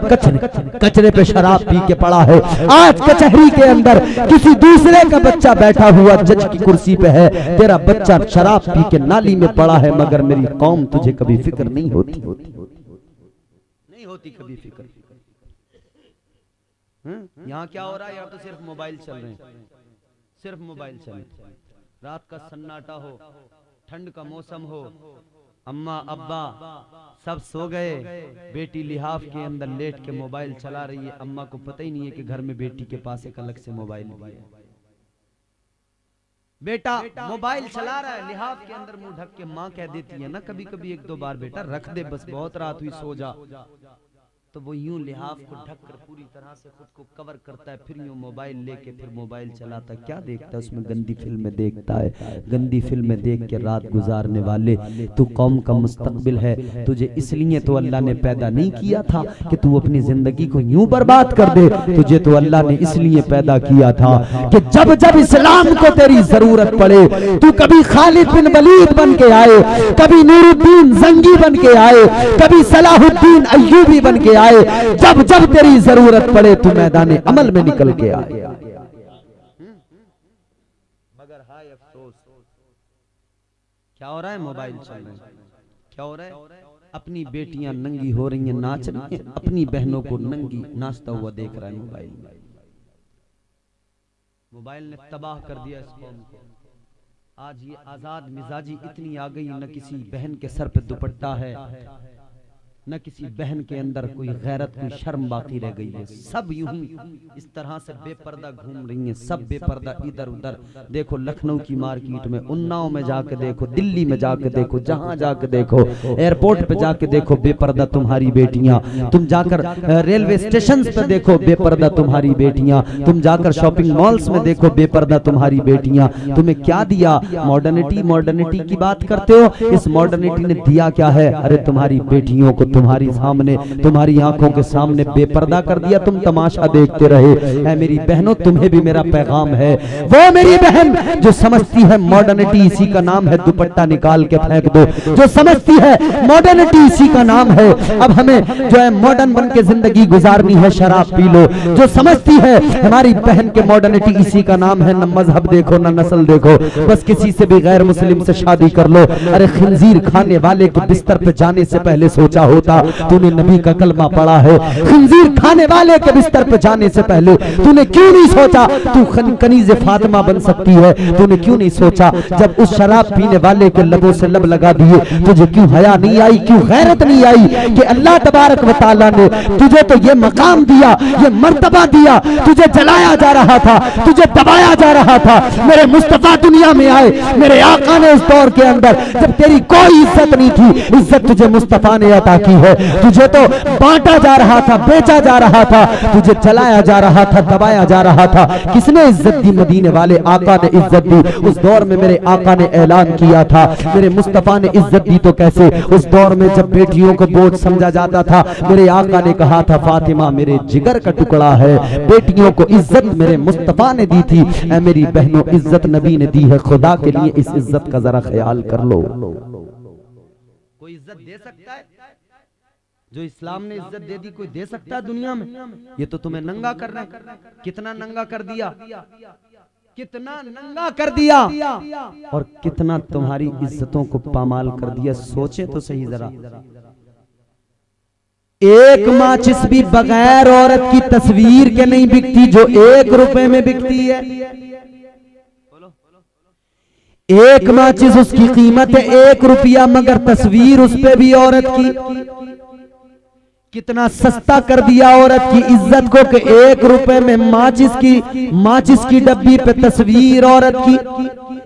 S1: कचरे पे शराब पी के पड़ा है। आज कचहरी के अंदर किसी दूसरे का बच्चा बैठा हुआ जज की कुर्सी पे है, तेरा बच्चा शराब पी के नाली में पड़ा है। मगर मेरी कौम तुझे कभी फिक्र नहीं होती, नहीं होती कभी फिक्र। यहाँ क्या हो रहा है? यहाँ तो सिर्फ मोबाइल चल रहे हैं, सिर्फ मोबाइल चल रहे हैं। रात का सन्नाटा हो, ठंड का मौसम हो, अम्मा अब्बा सब सो गए, बेटी लिहाफ के अंदर लेट के मोबाइल चला रही है। अम्मा को पता ही नहीं है कि घर में बेटी के पास एक अलग से मोबाइल भी है। बेटा मोबाइल चला रहा है, लिहाफ के अंदर मुंह ढक के माँ कह देती है ना कभी कभी 1-2 बार, बेटा रख दे बस, बहुत रात हुई सो जा। तो वो यूं लिहाफ को ढक कर पूरी तरह से खुद को कवर करता है, फिर यूं मोबाइल लेके फिर मोबाइल चलाता है। क्या देखता है उसमें? गंदी फिल्में देखता है। गंदी फिल्में देख के रात गुजारने वाले, तू कौम का मुस्तकबिल है, तुझे इसलिए तो अल्लाह ने पैदा नहीं किया था कि तू अपनी जिंदगी को यूं बर्बाद कर दे। तुझे तो अल्लाह ने इसलिए पैदा किया था कि जब जब इस्लाम को तेरी जरूरत पड़े, तू कभी खालिद बिन वलीद बन के आए, कभी नूरुद्दीन जंगी बन के आए, कभी सलाहुद्दीन अय्यूबी बन के आए। जब जब तेरी जरूरत पड़े तू मैदान अमल में निकल के आए। मगर हाय अफसोस, क्या हो रहा है? मोबाइल चल रहे हैं। क्या हो रहा है? अपनी बेटियां नंगी हो रही हैं, नाच रही हैं, अपनी बहनों को नंगी नाचता हुआ देख रहा है मोबाइल में। मोबाइल ने तबाह कर दिया इस कौम को। आज ये आजाद मिजाजी इतनी आ गई, न किसी बहन के सर पे दुपट्टा है, न किसी बहन के अंदर कोई गैरत, कोई शर्म बाकी रह गई है। सब यूं ही इस तरह से बेपर्दा घूम रही हैं, सब बेपर्दा इधर उधर। देखो लखनऊ की मार्केट में, उन्नाव में जाके देखो, दिल्ली में जाके देखो, जहां जाके देखो, एयरपोर्ट पे जाके देखो, बेपर्दा तुम्हारी बेटियां। तुम जाकर रेलवे स्टेशन पे देखो, बेपर्दा तुम्हारी बेटियां। तुम जाकर शॉपिंग मॉल्स में देखो, बेपर्दा तुम्हारी बेटियां। तुम्हें क्या दिया? मॉडर्निटी, मॉडर्निटी की बात करते हो। इस मॉडर्निटी ने दिया क्या है? अरे तुम्हारी बेटियों को तुम्हारी सामने, तुम्हारी आंखों के सामने बेपर्दा कर दिया, तुम तमाशा देखते रहे। ऐ मेरी बहनों, तुम्हें भी मेरा पैगाम है। वो मेरी बहन जो समझती है मॉडर्निटी इसी का नाम है, दुपट्टा निकाल के फेंक दो। जो समझती है मॉडर्निटी इसी का नाम है, अब हमें जो है मॉडर्न बन के जिंदगी गुजारनी है, शराब पी लो। जो समझती है हमारी बहन के मॉडर्निटी इसी का नाम है, न मजहब देखो न नस्ल देखो, बस किसी से भी गैर मुस्लिम से शादी कर लो। अरे खिंजीर खाने वाले के बिस्तर पे जाने से पहले सोचा होता तूने नबी का कलमा पढ़ा है? खिंजीर खाने वाले के बिस्तर पे जाने से पहले तूने क्यों नहीं सोचा तू कनीज़े फातिमा बन सकती है? तूने क्यों नहीं सोचा जब उस शराब पीने वाले के लबों से लब लगा दिए, तुझे क्यों हया नहीं आई, क्यों गैरत नहीं आई कि अल्लाह तबारक व तआला ने तुझे तो ये मकाम दिया, ये मर्तबा दिया, तुझे जलाया जा रहा था, तुझे दबाया जा रहा था। मेरे मुस्तफा दुनिया में आए, मेरे आका ने उस दौर के अंदर जब तेरी कोई इज्जत नहीं थी, इज्जत तुझे मुस्तफा ने अता की है। तुझे तो बांटा जा रहा था, बेचा जा रहा था, तुझे चलाया जा रहा था, दबाया जा रहा था। किसने इज्जत दी? मदीने वाले आका ने इज्जत दी। उस दौर में मेरे आका ने ऐलान किया था, मेरे मुस्तफा ने इज्जत दी तो कैसे? उस दौर में जब बेटियों को बोझ समझा जाता था, मेरे आका ने कहा था फातिमा मेरे जिगर का टुकड़ा है। बेटियों को इज्जत मेरे मुस्तफा ने दी थी। ऐ मेरी बहनों, इज्जत नबी ने दी है, खुदा के लिए इस इज्जत का जरा ख्याल कर लो।
S4: कोई इज्जत दे सकता है? जो इस्लाम ने इज्जत दे दी, कोई दे सकता है दुनिया में? ये तो तुम्हें नंगा कर रहे हैं। कितना नंगा कर दिया, कितना नंगा कर दिया,
S1: और कितना तुम्हारी इज्जतों को पामाल कर दिया। सोचे तो सही जरा। एक माचिस भी बगैर औरत की तस्वीर के नहीं बिकती जो 1 रुपए में बिकती है। एक माचिस उसकी कीमत है 1 रुपया, मगर तस्वीर उस पे भी औरत की। कितना सस्ता कर दिया औरत की इज्जत को कि 1 रुपए में माचिस की डब्बी पे तस्वीर औरत की।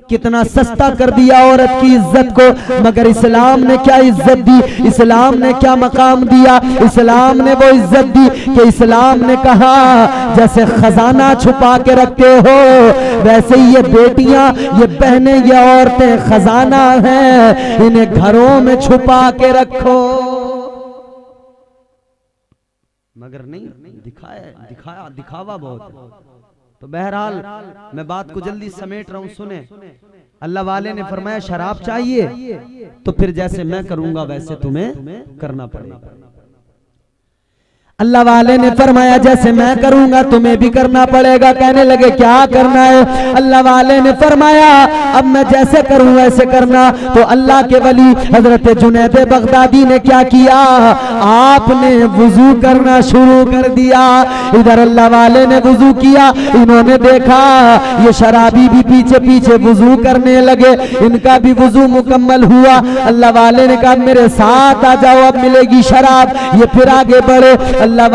S1: कितना सस्ता कर दिया औरत की इज्जत को। मगर इस्लाम ने क्या इज्जत दी, इस्लाम ने क्या मकाम दिया? इस्लाम ने वो इज्जत दी कि इस्लाम ने कहा जैसे खजाना छुपा के रखते हो, वैसे ही ये बेटियां, ये बहनें, ये औरतें खजाना हैं, इन्हें घरों में छुपा के रखो।
S4: मगर नहीं, दिखावा बहुत है। तो बहरहाल मैं बात को जल्दी समेट रहा हूं, सुने। अल्लाह वाले ने फरमाया शराब चाहिए तो फिर जैसे मैं करूंगा वैसे तुम्हें करना पड़ेगा।
S3: अल्लाह वाले ने फरमाया जैसे मैं करूंगा तुम्हें भी करना पड़ेगा। कहने लगे क्या करना है? अल्लाह वाले ने फरमाया अब मैं जैसे करूं वैसे करना। तो अल्लाह के वली हजरत जुनैद बगदादी ने क्या किया? आपने वुजू करना शुरू कर दिया। इधर अल्लाह वाले ने वुजू किया, इन्होंने देखा ये शराबी भी पीछे पीछे वुजू करने लगे, इनका भी वुजू मुकम्मल हुआ। अल्लाह वाले ने कहा मेरे साथ आ जाओ, अब मिलेगी शराब। ये फिर आगे बढ़े। अल्लाह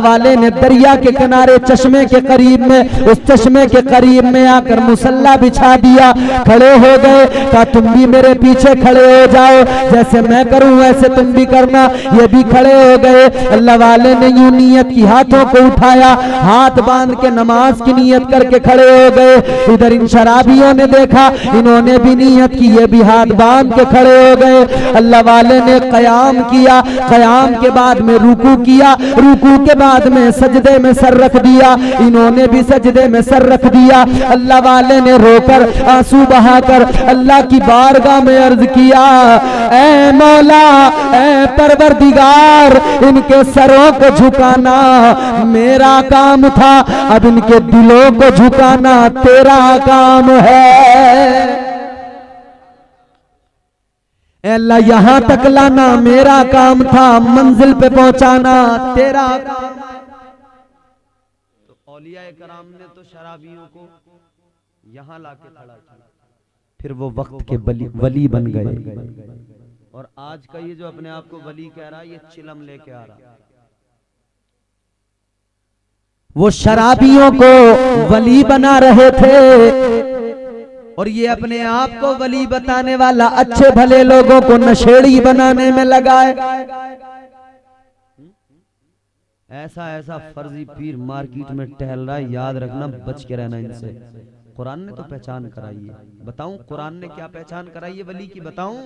S3: वाले ने दरिया के किनारे चश्मे के करीब में, उस चश्मे के करीब में आकर मुसल्ला बिछा दिया, खड़े हो गए। कहा तुम भी मेरे पीछे खड़े हो जाओ, जैसे मैं करूं वैसे तुम भी करना। ये भी खड़े हो गए। अल्लाह वाले ने यूं नियत की, हाथों को उठाया, हाथ बांध के नमाज की नियत करके खड़े हो गए। इधर इन शराबियों ने देखा, इन्होंने भी नियत की, ये भी हाथ बांध के खड़े हो गए। अल्लाह वाले ने कयाम किया, कयाम के बाद में रुकू किया, रुकू के बाद में सजदे में सर रख दिया, इन्होंने भी सजदे में सर रख दिया। अल्लाह वाले ने रोकर आंसू बहाकर अल्लाह की बारगाह में अर्ज किया, ऐ मौला, ऐ परवरदिगार, इनके सरों को झुकाना मेरा काम था, अब इनके दिलों को झुकाना तेरा काम है। अल्लाह यहां तक लाना मेरा काम था, मंजिल पे पहुंचाना तेरा काम है।
S4: तो औलिया कराम ने तो शराबियों को यहाँ लाके खड़ा किया, फिर वो वक्त के वली बन गए। और आज का ये जो अपने आप को वली कह रहा है, ये चिलम लेके आ रहा है।
S3: वो शराबियों को वली बना रहे थे और ये अपने आप को वली बताने वाला अच्छे भले लोगों को नशेड़ी बनाने में लगा है।
S4: ऐसा ऐसा फर्जी पीर मार्केट में टहल रहा है, याद रखना, बच के रहना इनसे। कुरान ने तो पहचान कराई है, बताऊं कुरान ने क्या पहचान कराई है वली की, बताऊं?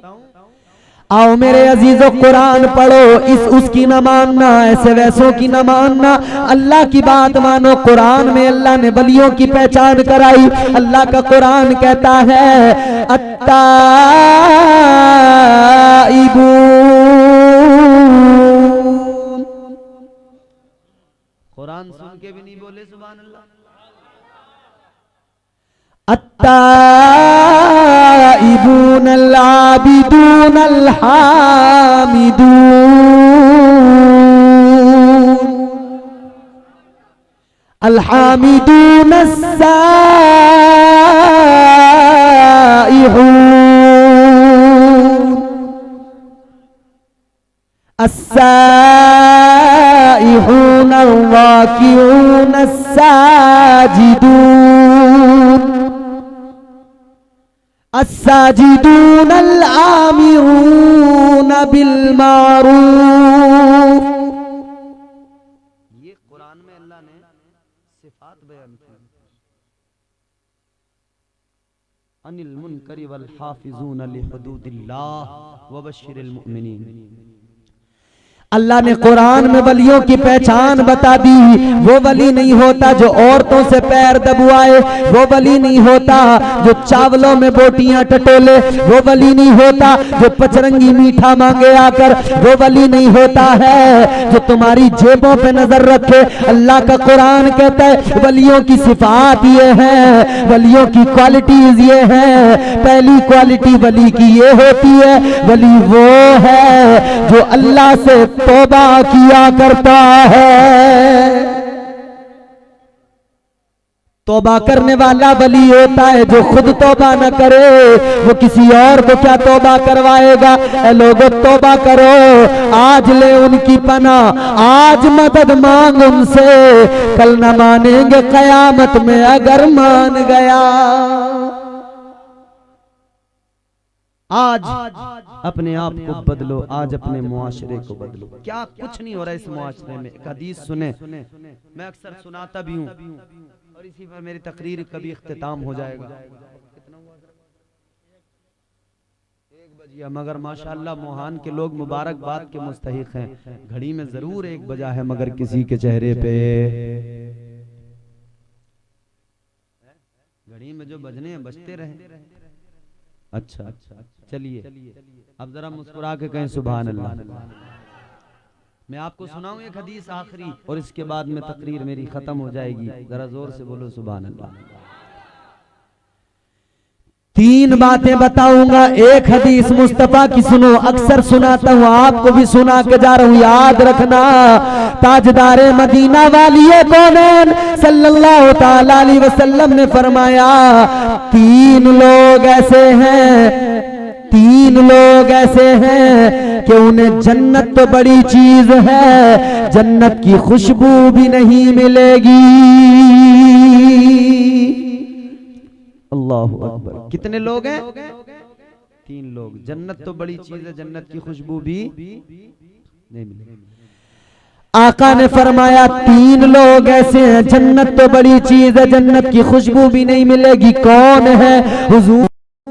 S3: आओ मेरे अजीजों, कुरान पढ़ो, इस उसकी न मानना, ऐसे वैसों की न मानना, अल्लाह की बात मानो। कुरान में अल्लाह ने वलियों की पहचान कराई। अल्लाह का कुरान कहता है अत्ताइबून।
S4: कुरान सुन के भी नहीं बोले सुभान अल्लाह।
S3: अत्ताइबून अल-आबिदून अल-हामिदून अल-हामिदून अस्साइहून अस्साइहून अर्राकिऊन अस्साजिदून अस्साजिदून अल-आमिरून बिल मारूफ।
S4: ये कुरान में अल्लाह ने सिफात बयान की। अनिल मुनकरी वल हाफिजून लिहुदूदिल्लाह व बश्शिरिल मुमिनीन।
S3: अल्लाह ने कुरान में वलियों की पहचान बता दी। वो वली नहीं होता जो औरतों से पैर दबवाए, वो वली नहीं होता जो चावलों में बोटियां टटोले, वो वली नहीं होता जो पचरंगी मीठा मांगे आकर, वो वली नहीं होता है जो तुम्हारी जेबों पे नजर रखे। अल्लाह का कुरान कहता है वलियों की सिफात ये है, वलियों की क्वालिटीज ये है। पहली क्वालिटी वली की ये होती है, वली वो है जो अल्लाह से तौबा किया करता है। तौबा करने वाला वली होता है जो खुद तौबा न करे, वो किसी और को क्या तौबा करवाएगा। ए लोगों, तौबा करो, आज ले उनकी पनाह, आज मदद मांग उनसे, कल न मानेंगे कयामत में अगर मान गया।
S4: आज अपने आप को बदलो, आज अपने मुआशरे को बदलो। क्या कुछ नहीं हो रहा इस मुआशरे में। एक हदीस सुने, मैं अक्सर सुनाता भी हूँ और इसी पर मेरी तकरीर कभी इख्तिताम हो जाएगा। कितना हुआ? 1 बजिया, मगर माशाअल्लाह मोहान के लोग मुबारकबाद के मुस्तहिक हैं। घड़ी में जरूर 1 बजा है, मगर किसी के चेहरे पे घड़ी में जो बजने हैं बजते रहे। अच्छा, चलिए अब जरा मुस्कुरा के कहें सुभान अल्लाह। मैं आपको सुनाऊं एक हदीस आखिरी, और इसके बाद में तकरीर मेरी खत्म हो जाएगी। जरा जोर से बोलो सुभान अल्लाह।
S3: 3 बातें बताऊंगा, एक हदीस मुस्तफा की सुनो। अक्सर सुनाता हूँ, आपको भी सुना के जा रहा हूँ, याद रखना। ताजदारे मदीना वालिए कौनैन सल्लल्लाहु ताला अलैहि वसल्लम ने फरमाया 3 लोग ऐसे हैं, 3 लोग ऐसे हैं कि उन्हें जन्नत तो बड़ी चीज है, जन्नत की खुशबू भी नहीं मिलेगी। अल्लाहु अकबर।
S4: कितने लोग हैं? 3 लोग। जन्नत तो बड़ी चीज है, जन्नत की खुशबू भी नहीं मिलेगी।
S3: आका ने फरमाया 3 लोग ऐसे हैं, जन्नत तो बड़ी चीज है, जन्नत की खुशबू भी नहीं मिलेगी। कौन है? हुजूर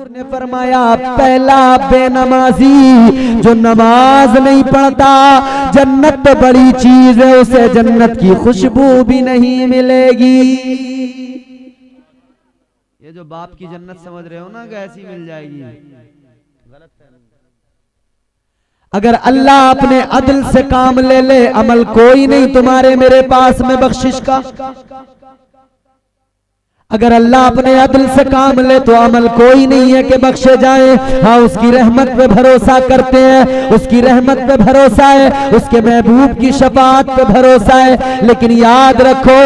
S3: ने फरमाया पहला बेनमाजी जो नमाज नहीं पढ़ता, जन्नत तो बड़ी चीज है, उसे जन्नत की खुशबू भी नहीं मिलेगी।
S4: ये जो बाप की जन्नत समझ रहे हो ना कि ऐसी मिल जाएगी, गलत है।
S3: अगर अल्लाह अपने अदल से काम ले ले, अमल कोई नहीं तुम्हारे मेरे पास में बख्शिश का। अगर अल्लाह अपने अदल से काम ले तो अमल कोई नहीं है कि बख्शे जाए। हाँ, उसकी रहमत पे भरोसा करते हैं, उसकी रहमत पे भरोसा है, उसके महबूब की शफाअत पे भरोसा है। लेकिन याद रखो,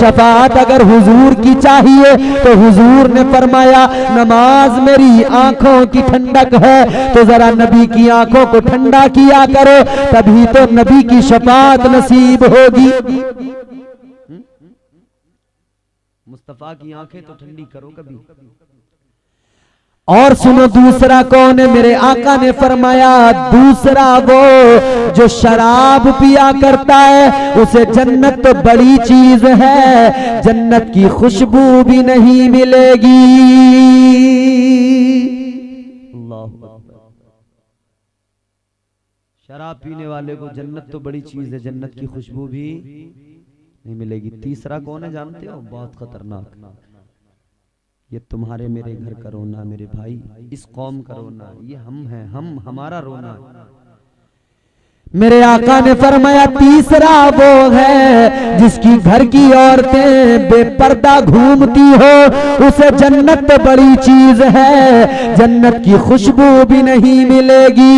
S3: शफाअत अगर हुजूर की चाहिए तो हुजूर ने फरमाया नमाज मेरी आंखों की ठंडक है, तो जरा नबी की आंखों को ठंडा किया करो, तभी तो नबी की शफाअत नसीब होगी।
S4: मुस्तफा की आंखें तो ठंडी करो कभी।
S3: और सुनो, दूसरा कौन है? मेरे आका ने फरमाया दूसरा वो जो शराब पिया करता है, उसे जन्नत तो बड़ी चीज है, जन्नत की खुशबू भी नहीं मिलेगी।
S4: शराब पीने वाले को जन्नत तो बड़ी चीज है, जन्नत की खुशबू भी नहीं मिलेगी। तीसरा कौन है जानते हो? बहुत खतरनाक, ये तुम्हारे मेरे घर का रोना, मेरे भाई, इस कौम का रोना, ये हम हैं, हमारा रोना।
S3: मेरे आका ने फरमाया तीसरा वो है जिसकी घर की औरतें बेपर्दा घूमती हो, उसे जन्नत तो बड़ी चीज है, जन्नत की खुशबू भी नहीं मिलेगी।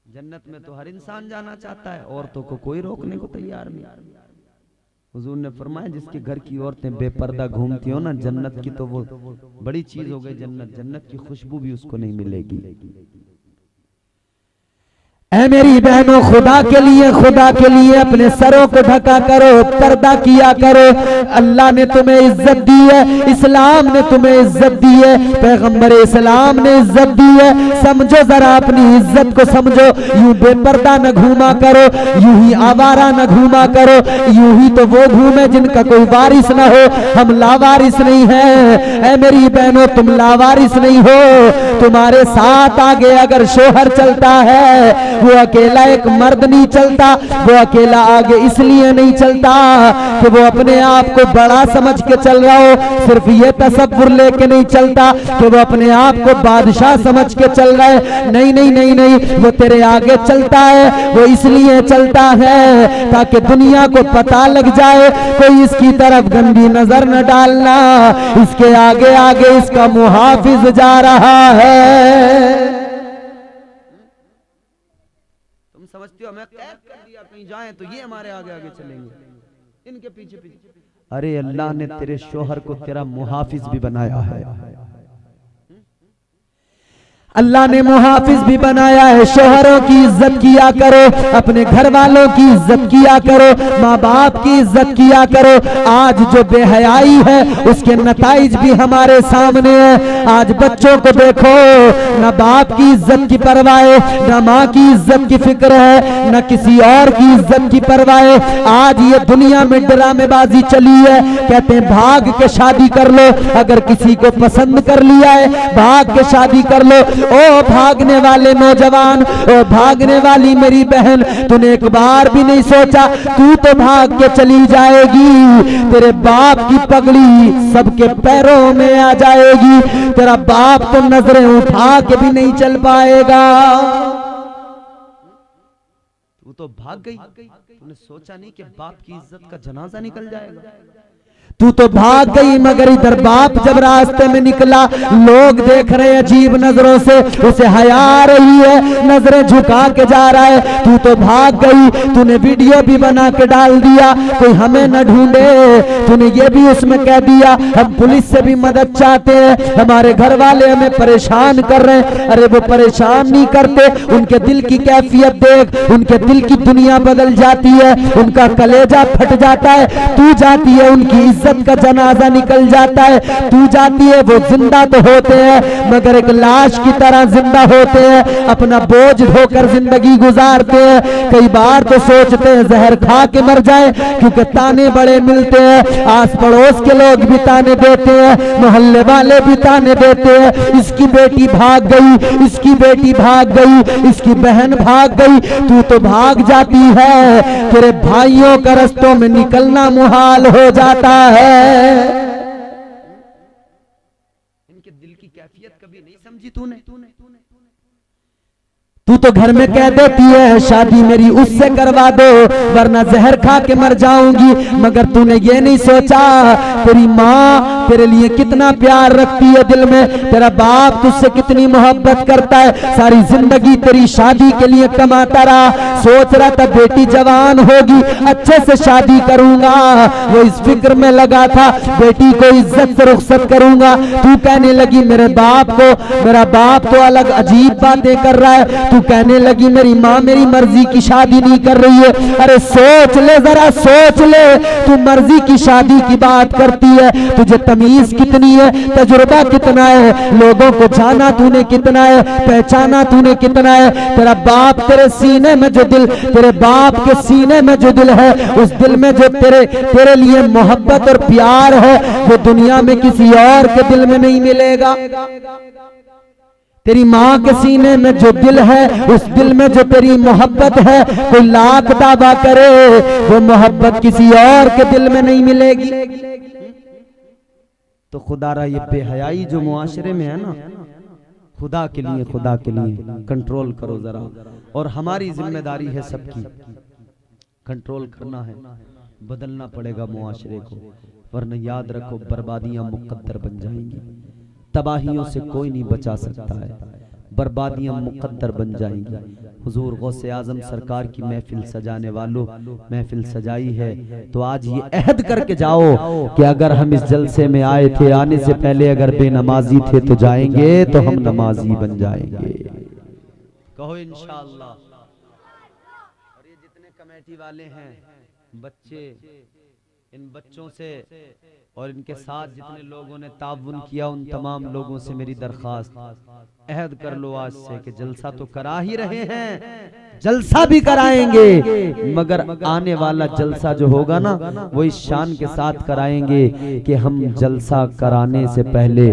S4: जन्नत में तो हर इंसान जाना चाहता है, औरतों को कोई रोकने को तैयार नहीं। हुजूर ने फरमाया जिसके घर की औरतें बेपर्दा घूमती हो ना, जन्नत की तो वो बड़ी चीज हो गई जन्नत, जन्नत की खुशबू भी उसको नहीं मिलेगी।
S3: ऐ मेरी बहनों, खुदा के लिए अपने सरों को ढका करो, पर्दा किया करो। अल्लाह ने तुम्हें इज्जत दी है, इस्लाम ने तुम्हें इज्जत दी है, पैगंबर इस्लाम ने इज्जत दी है। समझो जरा, अपनी इज्जत को समझो। यूं बेपर्दा न घूमा करो, यूं ही आवारा न घूमा करो, यूं ही तो वो घूमे जिनका कोई वारिस न हो। हम लावारिस नहीं है। ऐ मेरी बहनों, तुम लावारिस नहीं हो। तुम्हारे साथ आगे अगर शोहर चलता है, वो अकेला एक मर्द नहीं चलता, वो अकेला आगे इसलिए नहीं चलता कि वो अपने आप को बड़ा समझ के चल रहा हो, सिर्फ ये तसव्वुर लेके नहीं चलता कि वो अपने आप को बादशाह समझ के चल रहा है। नहीं नहीं नहीं नहीं, वो तेरे आगे चलता है, वो इसलिए चलता है ताकि दुनिया को पता लग जाए, कोई इसकी तरफ गंदी नजर न डालना, इसके आगे आगे इसका मुहाफिज जा रहा है।
S4: समझते हो, हमें कैद कर दिया, कहीं जाएं तो ये हमारे आगे आगे चलेंगे, इनके पीछे पीछे। अरे अल्लाह ने तेरे शोहर को तेरा मुहाफिज भी बनाया है।
S3: अल्लाह ने मुहाफिज भी बनाया है। शोहरों की इज्जत किया करो, अपने घर वालों की इज्जत किया करो, माँ बाप की इज्जत किया करो। आज जो बेहयाई है उसके नताइज भी हमारे सामने है। आज बच्चों को देखो, न बाप की इज्जत की परवाह है, न माँ की इज्जत की फिक्र है, न किसी और की इज्जत की परवाह है। आज ये दुनिया में ड्रामेबाजी चली है, कहते हैं भाग के शादी कर लो, अगर किसी को पसंद कर लिया है भाग के शादी कर लो। ओ भागने वाले नौजवान, ओ भागने वाली मेरी बहन, तूने एक बार भी नहीं सोचा तू तो भाग के चली जाएगी, तेरे बाप की पगड़ी सबके पैरों में आ जाएगी, तेरा बाप तो नजरें उठा के भी नहीं चल पाएगा।
S4: तू तो भाग गई, तूने सोचा नहीं कि बाप की इज्जत का जनाजा निकल जाएगा।
S3: तू तो भाग गई, मगर इधर बाप जब रास्ते में निकला, लोग देख रहे हैं अजीब नजरों से, उसे हया आ रही है, नजरें झुका के जा रहा है। तू तो भाग गई, तूने वीडियो भी बना के डाल दिया, कोई हमें न ढूंढे, तूने ये भी उसमें कह दिया हम पुलिस से भी मदद चाहते हैं, हमारे घर वाले हमें परेशान कर रहे हैं। अरे वो परेशान नहीं करते, उनके दिल की कैफियत देख, उनके दिल की दुनिया बदल जाती है, उनका कलेजा फट जाता है। तू जाती है, उनकी इज्जत का जनाजा निकल जाता है। तू जाती है, वो जिंदा तो होते हैं मगर एक लाश की तरह जिंदा होते हैं, अपना बोझ ढोकर जिंदगी गुजारते हैं। कई बार तो सोचते हैं जहर खा के मर जाए, क्योंकि ताने बड़े मिलते हैं, आस पड़ोस के लोग भी ताने देते हैं, मोहल्ले वाले भी ताने देते हैं, इसकी बेटी भाग गई, इसकी बेटी भाग गई, इसकी बहन भाग गई। तू तो भाग जाती है, तेरे भाइयों का रास्तों में निकलना मुहाल हो जाता है।
S4: इनके दिल की कैफियत कभी नहीं समझी तूने।
S3: तू तो घर में कह देती है शादी मेरी उससे करवा दो वरना जहर खा के मर जाऊंगी, मगर तूने ये नहीं सोचा तेरी माँ तेरे लिए कितना प्यार रखती है दिल में, तेरा बाप तुझसे कितनी मोहब्बत करता है, सारी जिंदगी तेरी शादी के लिए कमाता रहा, सोच रहा था बेटी जवान होगी अच्छे से शादी करूंगा, वो इस फिक्र में लगा था बेटी को इज्जत से रुखसत करूंगा, तू कहने लगी मेरे मेरा बाप तो अलग अजीब बातें कर रहा है, तू कहने लगी मेरी माँ मेरी मर्जी की शादी नहीं कर रही है। अरे सोच ले जरा सोच ले, तू मर्जी की शादी की बात करती है, तुझे तमीज कितनी है, तजुर्बा कितना है, लोगों को जाना तूने कितना है, पहचाना तूने कितना है, तेरा बाप तेरे सीने में जो दिल, तेरे बाप के सीने में जो दिल है उस दिल में जो तेरे लिए मोहब्बत और प्यार है वो दुनिया में किसी और के दिल में नहीं मिलेगा। तेरी माँ के सीने में जो दिल है उस दिल में जो तेरी मोहब्बत है कोई लाख दावा करे वो मोहब्बत किसी और के दिल में नहीं मिलेगी।
S4: तो खुदारा ये बेहयाई जो मुआशरे में है ना, खुदा के लिए कंट्रोल करो जरा, और हमारी जिम्मेदारी है सबकी कंट्रोल करना है, बदलना पड़ेगा मुआशरे को, वरना याद रखो बर्बादियां मुकद्दर बन जाएंगी, तबाहियों से कोई नहीं बचा सकता है, बर्बादियां मुकद्दर बन जाएंगी। हुजूर गौसे आजम सरकार की महफिल सजाने वालों महफिल सजाई है तो आज ये अहद करके जाओ कि अगर हम इस जलसे में आए थे आने से पहले अगर बेनमाजी थे तो जाएंगे तो हम नमाजी बन जाएंगे। कहो इंशाअल्लाह। और ये जितने कमेटी वाले हैं बच्चे, इन बच्चों से और इनके साथ जितने लोगों ने ताउन किया उन तमाम लोगों से मेरी दरखास्त, अहद कर लो आज से कि जलसा तो करा ही रहे हैं, जलसा भी कराएंगे, मगर आने वाला जलसा जो होगा ना वो इस शान के साथ कराएंगे कि हम जलसा कराने से पहले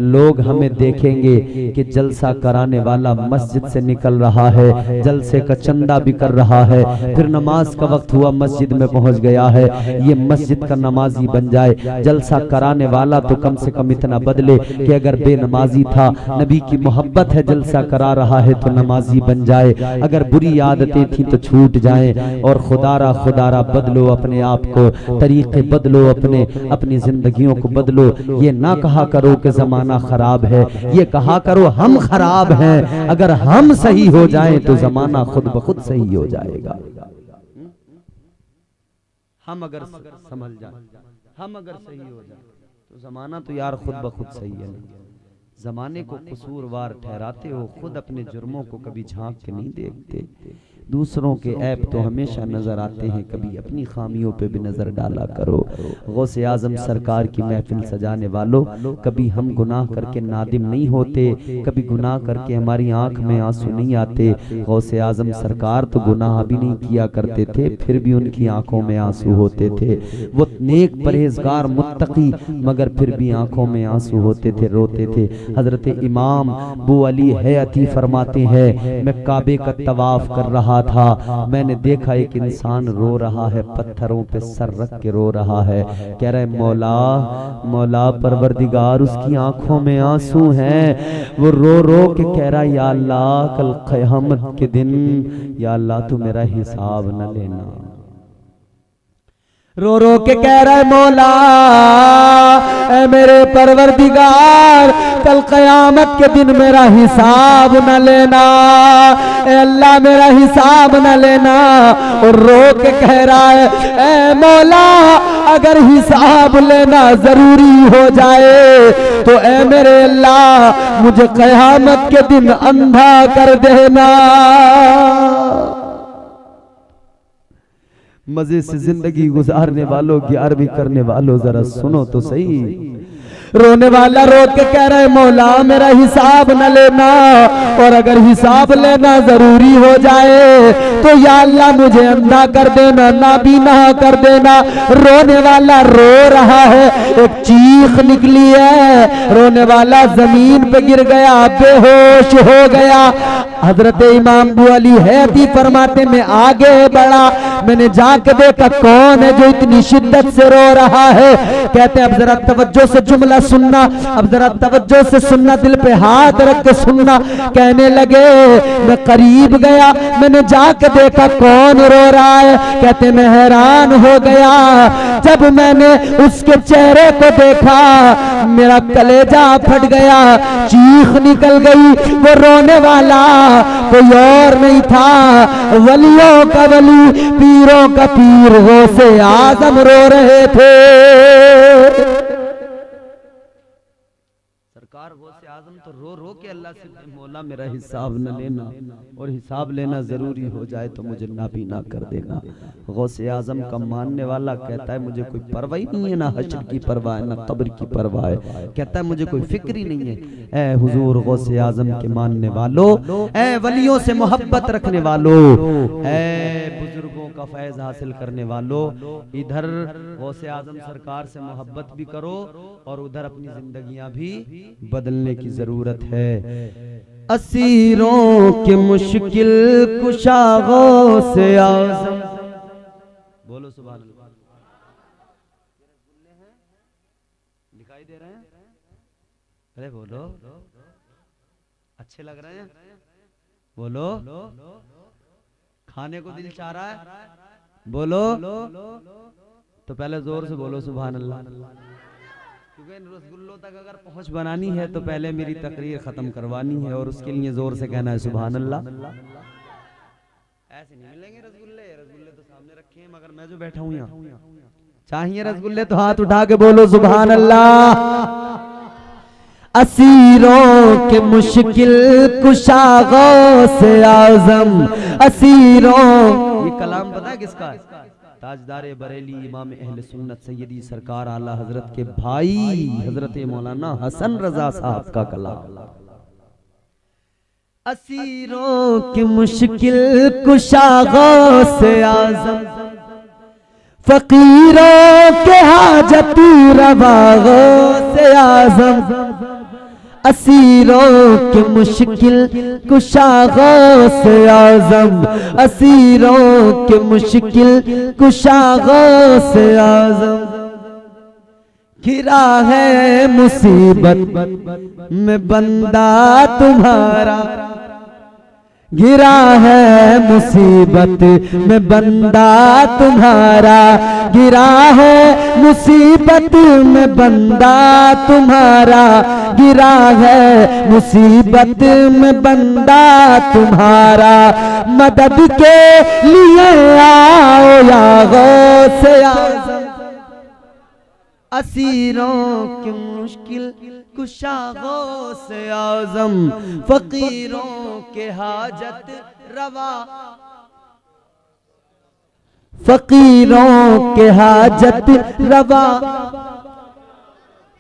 S4: लोग हमें देखेंगे कि जलसा कराने वाला मस्जिद से निकल रहा है, जलसे का चंदा भी कर रहा है, फिर नमाज का वक्त हुआ मस्जिद में पहुंच गया है, ये मस्जिद का नमाजी बन जाए। जलसा कराने वाला तो कम से कम इतना बदले कि अगर बेनमाजी था नबी की मोहब्बत है जलसा करा रहा है तो नमाजी बन जाए, अगर बुरी आदतें थी तो छूट जाएं। और खुदारा बदलो अपने आप को, तरीके बदलो, अपनी जिंदगियों को बदलो। ये ना कहा करो कि जमाना खराब है, ये कहा करो हम खराब हैं, अगर हम सही हो जाएं तो जमाना खुद ब खुद सही हो जाएगा। हम अगर संभल जाए, हम अगर सही हो जाए तो जमाना तो यार खुद ब खुद सही है। जमाने को कसूरवार ठहराते हो, खुद अपने जुर्मों को कभी झांक के नहीं देखते। दूसरों के ऐब तो हमेशा नजर आते हैं, कभी अपनी खामियों पे भी नजर डाला करो। गौसे आजम सरकार की महफिल सजाने वालों, कभी हम गुनाह करके नादिम नहीं होते, कभी गुनाह करके हमारी आंख में आंसू नहीं आते। गौसे आजम सरकार तो गुनाह भी नहीं किया करते थे, फिर भी उनकी आंखों में आंसू होते थे। वो नेक परहेजगार मुत्तकी, मगर फिर भी आंखों में आंसू होते थे, रोते थे। हजरत इमाम अबू अली हयाती फरमाते हैं, मैं काबे का तवाफ कर रहा था, मैंने देखा एक इंसान रो रहा है, पत्थरों पे सर रख के रो रहा है, कह रहा है मौला मौला परवरदिगार, उसकी आंखों में आंसू हैं, वो रो रो के कह रहा या अल्लाह कल क़यामत के दिन या अल्लाह तू मेरा हिसाब न लेना।
S3: रो रो के कह रहा है मौला ऐ मेरे परवरदिगार, कल क़यामत के दिन मेरा हिसाब न लेना, ऐ अल्लाह मेरा हिसाब न लेना। और रो के कह रहा है ऐ मौला अगर हिसाब लेना जरूरी हो जाए तो ऐ मेरे अल्लाह मुझे क़यामत के दिन अंधा कर देना।
S4: मजे से जिंदगी गुजारने वालों, ग्यारहवीं करने वालों, जरा सुनो तो सही।
S3: रोने वाला रो के कह रहा है मौला मेरा हिसाब न लेना, और अगर हिसाब लेना जरूरी हो जाए तो या अल्लाह मुझे अंधा कर देना, नाबीना कर देना। रोने वाला रो रहा है, एक चीख निकली है, रोने वाला जमीन पे गिर गया, बेहोश हो गया। हजरत इमाम अबू अली हयाती फरमाते में आगे बढ़ा, मैंने जाके देखा कौन है जो इतनी शिद्दत से रो रहा है। कहते हैं अब जरा तवज्जो से जुमला जुमला सुनना, अब जरा तवज्जो से सुनना, दिल पे हाथ रख के सुनना। कहने लगे मैं करीब गया, मैंने जाके देखा कौन रो रहा है। कहते मैं हैरान हो गया, जब मैंने उसके चेहरे को देखा मेरा कलेजा फट गया, चीख निकल गई। वो रोने वाला कोई और नहीं था, वलियों का वली, पीरों का पीर गौसे आजम रो रहे थे।
S4: सरकार गौसे आजम तो रो रो के अल्लाह से, मौला मेरा हिसाब न लेना, और हिसाब लेना जरूरी हो जाए तो मुझे नाबीना कर देना। गौसे आजम का मानने वाला कहता है मुझे कोई परवाह नहीं है, ना हश्र की परवाह है, ना कब्र की परवाह है। कहता है मुझे कोई फिक्र ही नहीं है। ऐ हुजूर गौसे आजम के मानने वालों, ऐ वलियों से मोहब्बत रखने वालों, ऐ बुजुर्गों का फैज हासिल करने वालों, इधर गौसे आजम सरकार से मोहब्बत भी करो और उधर अपनी जिंदगियां भी बदलने की जरूरत है। असीरों के मुश्किल कुशा गौसे आजम, बोलो सुभान अल्लाह। दिखाई दे रहे हैं? अरे बोलो, अच्छे लग रहे हैं? बोलो, खाने को दिल चाह रहा है? बोलो, तो पहले जोर से बोलो सुभान अल्लाह, क्योंकि इन रसगुल्लों तक अगर पहुंच बनानी है तो पहले मेरी तकरीर खत्म करवानी है, और उसके लिए जोर से कहना है सुभान अल्लाह। ऐसे नहीं मिलेंगे रसगुल्ले, रसगुल्ले तो सामने रखे हैं, मगर मैं जो बैठा हूं यहाँ, चाहिए रसगुल्ले तो हाथ उठा के बोलो सुभान अल्लाह। असीरों के मुश्किल कुशा गौसे आजम, असीरों, ये कलाम पता है किसका है? ताजदार बरेली इमाम अहले सुन्नत सैयदी सरकार आला हजरत के भाई हजरत मौलाना हसन रजा साहब का कलाम। असीरों की मुश्किल कुशा गौसे आजम, फकीरों के हाजत रवा गौसे आजम, असीरों के मुश्किल कुशा गौसे आजम, असीरों के मुश्किल कुशा गौसे आजम। घिरा है मुसीबत में बंदा तुम्हारा, घिरा है मुसीबत में बंदा तुम्हारा, घिरा है मुसीबत में बंदा तुम्हारा, घिरा है मुसीबत में बंदा तुम्हारा। मदद के लिए आओ या गौसे आज़म, असीरों की मुश्किल कुशा गौसे आज़म, फकीरों के हाजत रवा, फकीरों के हाजत रवा।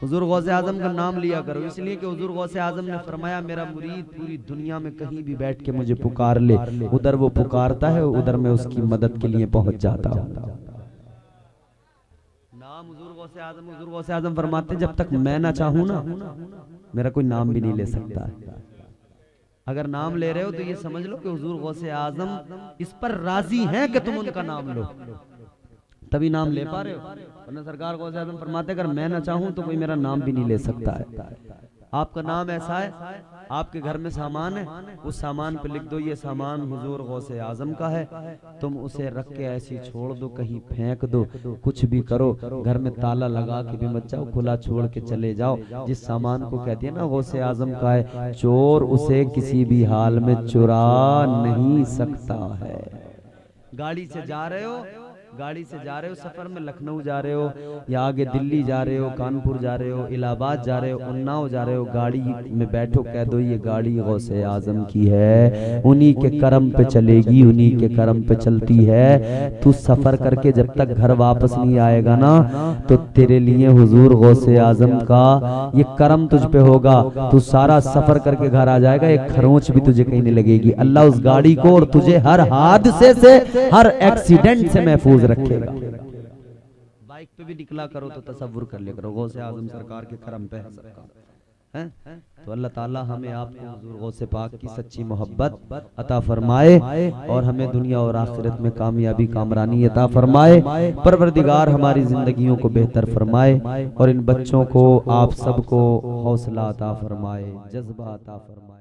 S4: हुजूर गौसे आजम का नाम लिया करो, इसलिए कि हुजूर गौसे आजम ने फरमाया मेरा मुरीद पूरी दुनिया में कहीं भी बैठ के मुझे पुकार ले, उधर वो पुकारता है, उधर मैं उसकी मदद के लिए पहुंच जाता हूं। नाम हुजूर गौसे आजम फरमाते जब तक मैं ना चाहूं ना, मेरा कोई नाम भी नहीं ले सकता है। अगर नाम ले रहे हो तो ये समझ लो कि हुजूर गौसे आजम इस पर राजी हैं कि तुम उनका नाम लो, तभी नाम ले पा रहे हो। वरना सरकार गौसे आजम फरमाते अगर मैं ना चाहूं तो कोई मेरा नाम भी नहीं ले सकता है। आपका नाम ऐसा है, आपके घर में सामान है, उस सामान पे लिख दो ये सामान हुजूर गौसे आजम का है, तुम उसे रख के ऐसी छोड़ दो, कहीं फेंक दो, कुछ भी करो, घर में ताला लगा के भी मत जाओ, खुला छोड़ के चले जाओ। जिस सामान को कहते हैं ना गौसे आजम का है, चोर उसे किसी भी हाल में चुरा नहीं सकता है। गाड़ी से जा रहे हो, गाड़ी से जा रहे हो, सफर में लखनऊ जा रहे हो या आगे दिल्ली जा रहे हो, कानपुर जा रहे हो, इलाहाबाद जा रहे हो, उन्नाव जा रहे हो, गाड़ी में बैठो, कह दो ये गाड़ी गौसे आजम की है, उन्हीं के करम पे चलेगी, उन्हीं के करम पे चलती है। तू सफर करके जब तक घर वापस नहीं आएगा ना, तो तेरे लिए हुजूर गौसे आजम का ये करम तुझ पे होगा। तू सारा सफर करके घर आ जाएगा, एक खरोंच भी तुझे कहीं नहीं लगेगी। अल्लाह उस गाड़ी को और तुझे हर हादसे से, हर एक्सीडेंट से महफूज रखेगा। बाइक पे भी निकला करो तो तसव्वुर कर लिया करो गौसे आजम सरकार के करम पे है सरकार। हैं? तो अल्लाह ताला हमें आपको हुजूर गौसे पाक की सच्ची मोहब्बत अता फरमाए और हमें दुनिया और आखिरत में कामयाबी कामरानी अता फरमाए। परवरदिगार हमारी जिंदगियों को बेहतर फरमाए और इन बच्चों को आप सबको हौसला अता फरमाए, जज्बा अता फरमाए।